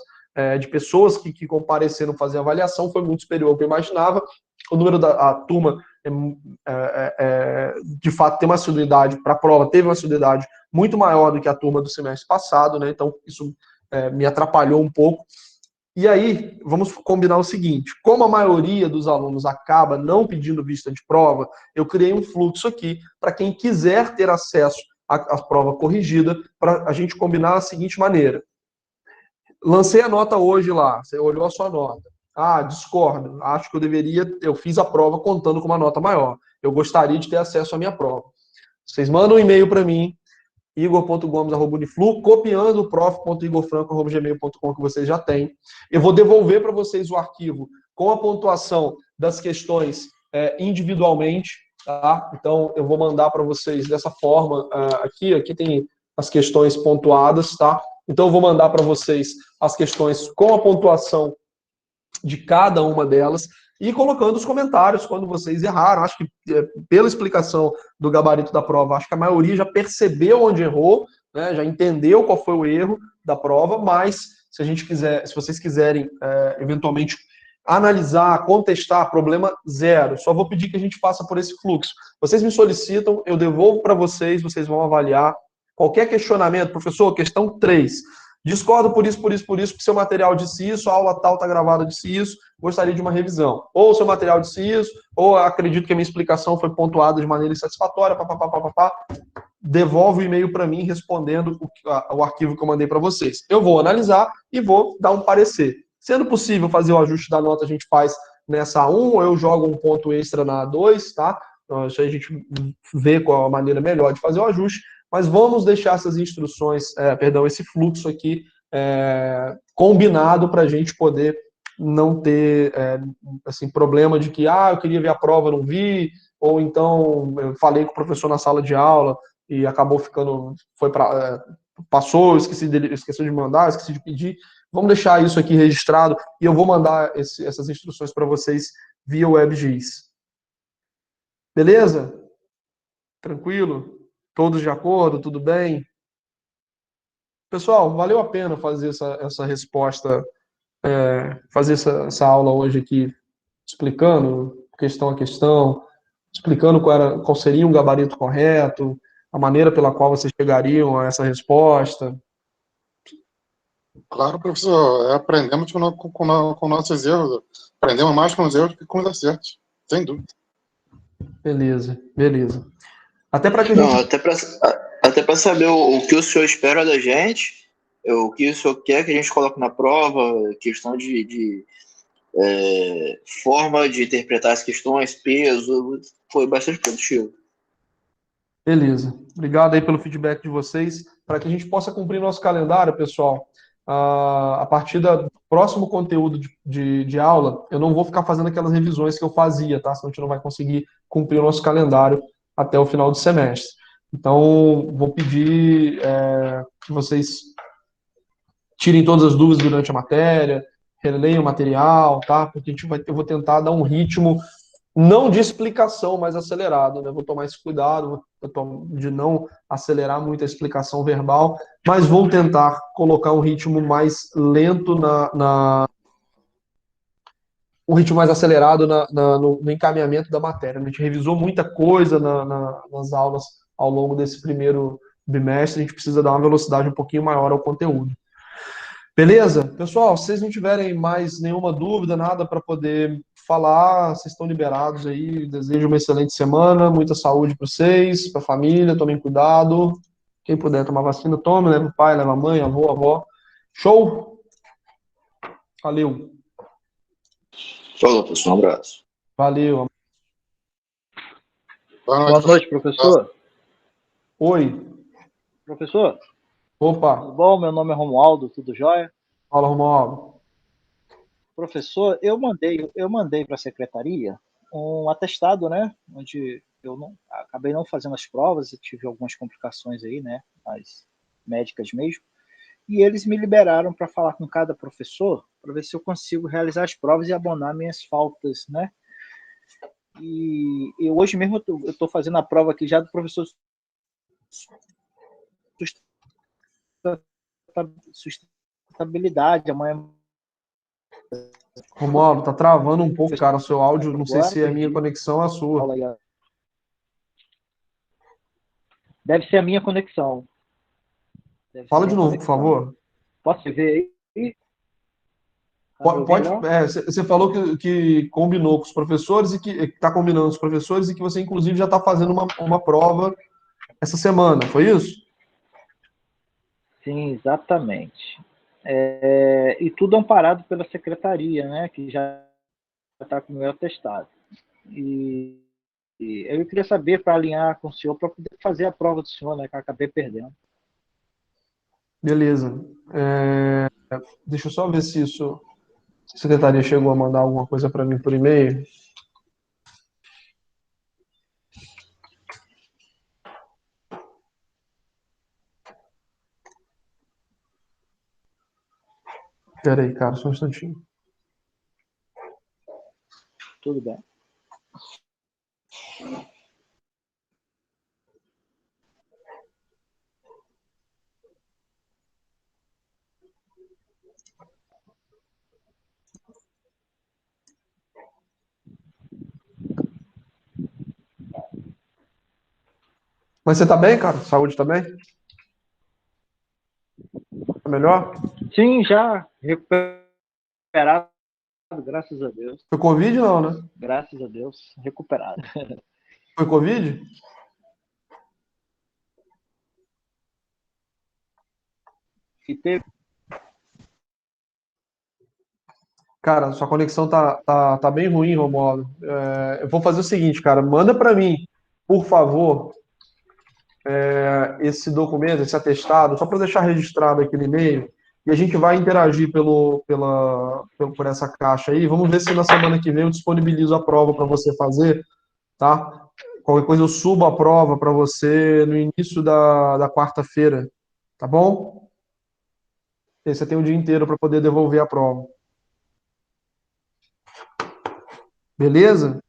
de pessoas que compareceram fazer avaliação foi muito superior ao que eu imaginava. O número da turma, de fato, tem uma assiduidade para a prova, teve uma assiduidade muito maior do que a turma do semestre passado, né? Então isso me atrapalhou um pouco. E aí, vamos combinar o seguinte, como a maioria dos alunos acaba não pedindo vista de prova, eu criei um fluxo aqui para quem quiser ter acesso à prova corrigida, para a gente combinar da seguinte maneira. Lancei a nota hoje lá, você olhou a sua nota. Ah, discordo, acho que eu fiz a prova contando com uma nota maior. Eu gostaria de ter acesso à minha prova. Vocês mandam um e-mail para mim, igor.gomes@uniflu, copiando o prof.igorfranco@gmail.com que vocês já têm. Eu vou devolver para vocês o arquivo com a pontuação das questões individualmente, tá? Então, eu vou mandar para vocês dessa forma, aqui tem as questões pontuadas, tá? Então, eu vou mandar para vocês as questões com a pontuação de cada uma delas e colocando os comentários quando vocês erraram. Acho que, pela explicação do gabarito da prova, acho que a maioria já percebeu onde errou, né, já entendeu qual foi o erro da prova, mas se vocês quiserem, eventualmente, analisar, contestar, problema zero. Só vou pedir que a gente passe por esse fluxo. Vocês me solicitam, eu devolvo para vocês, vocês vão avaliar. Qualquer questionamento, professor, questão 3. Discordo por isso, porque seu material disse isso, a aula tal está gravada disse isso, gostaria de uma revisão. Ou seu material disse isso, ou acredito que a minha explicação foi pontuada de maneira insatisfatória, devolve o e-mail para mim respondendo o arquivo que eu mandei para vocês. Eu vou analisar e vou dar um parecer. Sendo possível fazer o ajuste da nota, a gente faz nessa A1, ou eu jogo um ponto extra na A2, tá? Então, isso aí a gente vê qual a maneira melhor de fazer o ajuste. Mas vamos deixar essas instruções, esse fluxo aqui combinado para a gente poder não ter problema de que eu queria ver a prova, não vi, ou então eu falei com o professor na sala de aula e acabou ficando, passou, esqueceu de mandar, esqueci de pedir. Vamos deixar isso aqui registrado e eu vou mandar essas instruções para vocês via WebGIS. Beleza? Tranquilo? Todos de acordo? Tudo bem? Pessoal, valeu a pena fazer essa resposta, fazer essa aula hoje aqui, explicando questão a questão, explicando qual seria um gabarito correto, a maneira pela qual vocês chegariam a essa resposta. Claro, professor, aprendemos com nossos erros, aprendemos mais com os erros que com os acertos, sem dúvida. Beleza. Até para que a gente... Até para saber o que o senhor espera da gente, o que o senhor quer que a gente coloque na prova, questão de forma de interpretar as questões, peso, foi bastante produtivo. Beleza. Obrigado aí pelo feedback de vocês, para que a gente possa cumprir nosso calendário, pessoal. A partir do próximo conteúdo de aula, eu não vou ficar fazendo aquelas revisões que eu fazia, tá? Senão a gente não vai conseguir cumprir o nosso calendário até o final do semestre. Então, vou pedir que vocês tirem todas as dúvidas durante a matéria, releiam o material, tá? Porque eu vou tentar dar um ritmo, não de explicação, mas acelerado, né? Vou tomar esse cuidado de não acelerar muito a explicação verbal, mas vou tentar colocar um ritmo mais lento um ritmo mais acelerado no encaminhamento da matéria. A gente revisou muita coisa nas aulas ao longo desse primeiro bimestre, a gente precisa dar uma velocidade um pouquinho maior ao conteúdo. Beleza? Pessoal, se vocês não tiverem mais nenhuma dúvida, nada para poder falar, vocês estão liberados aí. Desejo uma excelente semana, muita saúde para vocês, para a família, tomem cuidado. Quem puder tomar vacina, tome, leva o pai, leva a mãe, avô, avó. Show? Valeu. Falou, pessoal, um abraço. Valeu. Boa noite, professor. Oi. Professor? Opa. Tudo bom? Meu nome é Romualdo, tudo jóia? Fala, Romualdo. Professor, eu mandei para a secretaria um atestado, né? Onde eu acabei não fazendo as provas, eu tive algumas complicações aí, né? As médicas mesmo. E eles me liberaram para falar com cada professor, para ver se eu consigo realizar as provas e abonar minhas faltas, né? E hoje mesmo eu estou fazendo a prova aqui já do professor sustentabilidade, amanhã... Romualdo, tá travando um pouco, cara, o seu áudio, não sei se é a minha conexão ou a sua. Deve ser a minha conexão. Fala de novo, por favor. Posso ver aí? Você falou que combinou com os professores e que está combinando com os professores e que você, inclusive, já está fazendo uma prova essa semana, foi isso? Sim, exatamente. E tudo amparado pela secretaria, né, que já está com o meu atestado. E eu queria saber, para alinhar com o senhor, para poder fazer a prova do senhor, né, que eu acabei perdendo. Beleza. Deixa eu só ver se a secretaria chegou a mandar alguma coisa para mim por e-mail. Espera aí, cara, só um instantinho. Tudo bem. Mas você tá bem, cara? Saúde tá bem? Tá melhor? Sim, já recuperado, graças a Deus. Foi Covid não, né? Graças a Deus, recuperado. Foi Covid? E teve... Cara, sua conexão tá bem ruim, Romualdo. Eu vou fazer o seguinte, cara, manda para mim, por favor, esse documento, esse atestado, só para deixar registrado aqui no e-mail, e a gente vai interagir por essa caixa aí. Vamos ver se na semana que vem eu disponibilizo a prova para você fazer, tá? Qualquer coisa eu subo a prova para você no início da quarta-feira, tá bom? E aí você tem o dia inteiro para poder devolver a prova. Beleza?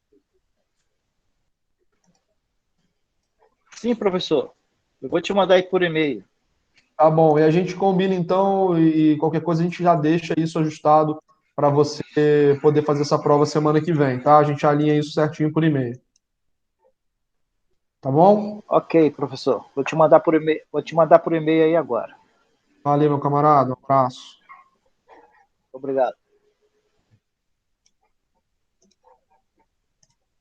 Sim, professor. Eu vou te mandar aí por e-mail. Tá bom, e a gente combina então, e qualquer coisa a gente já deixa isso ajustado para você poder fazer essa prova semana que vem, tá? A gente alinha isso certinho por e-mail. Tá bom? Ok, professor. Vou te mandar por e-mail. Vou te mandar por e-mail aí agora. Valeu, meu camarada. Um abraço. Obrigado.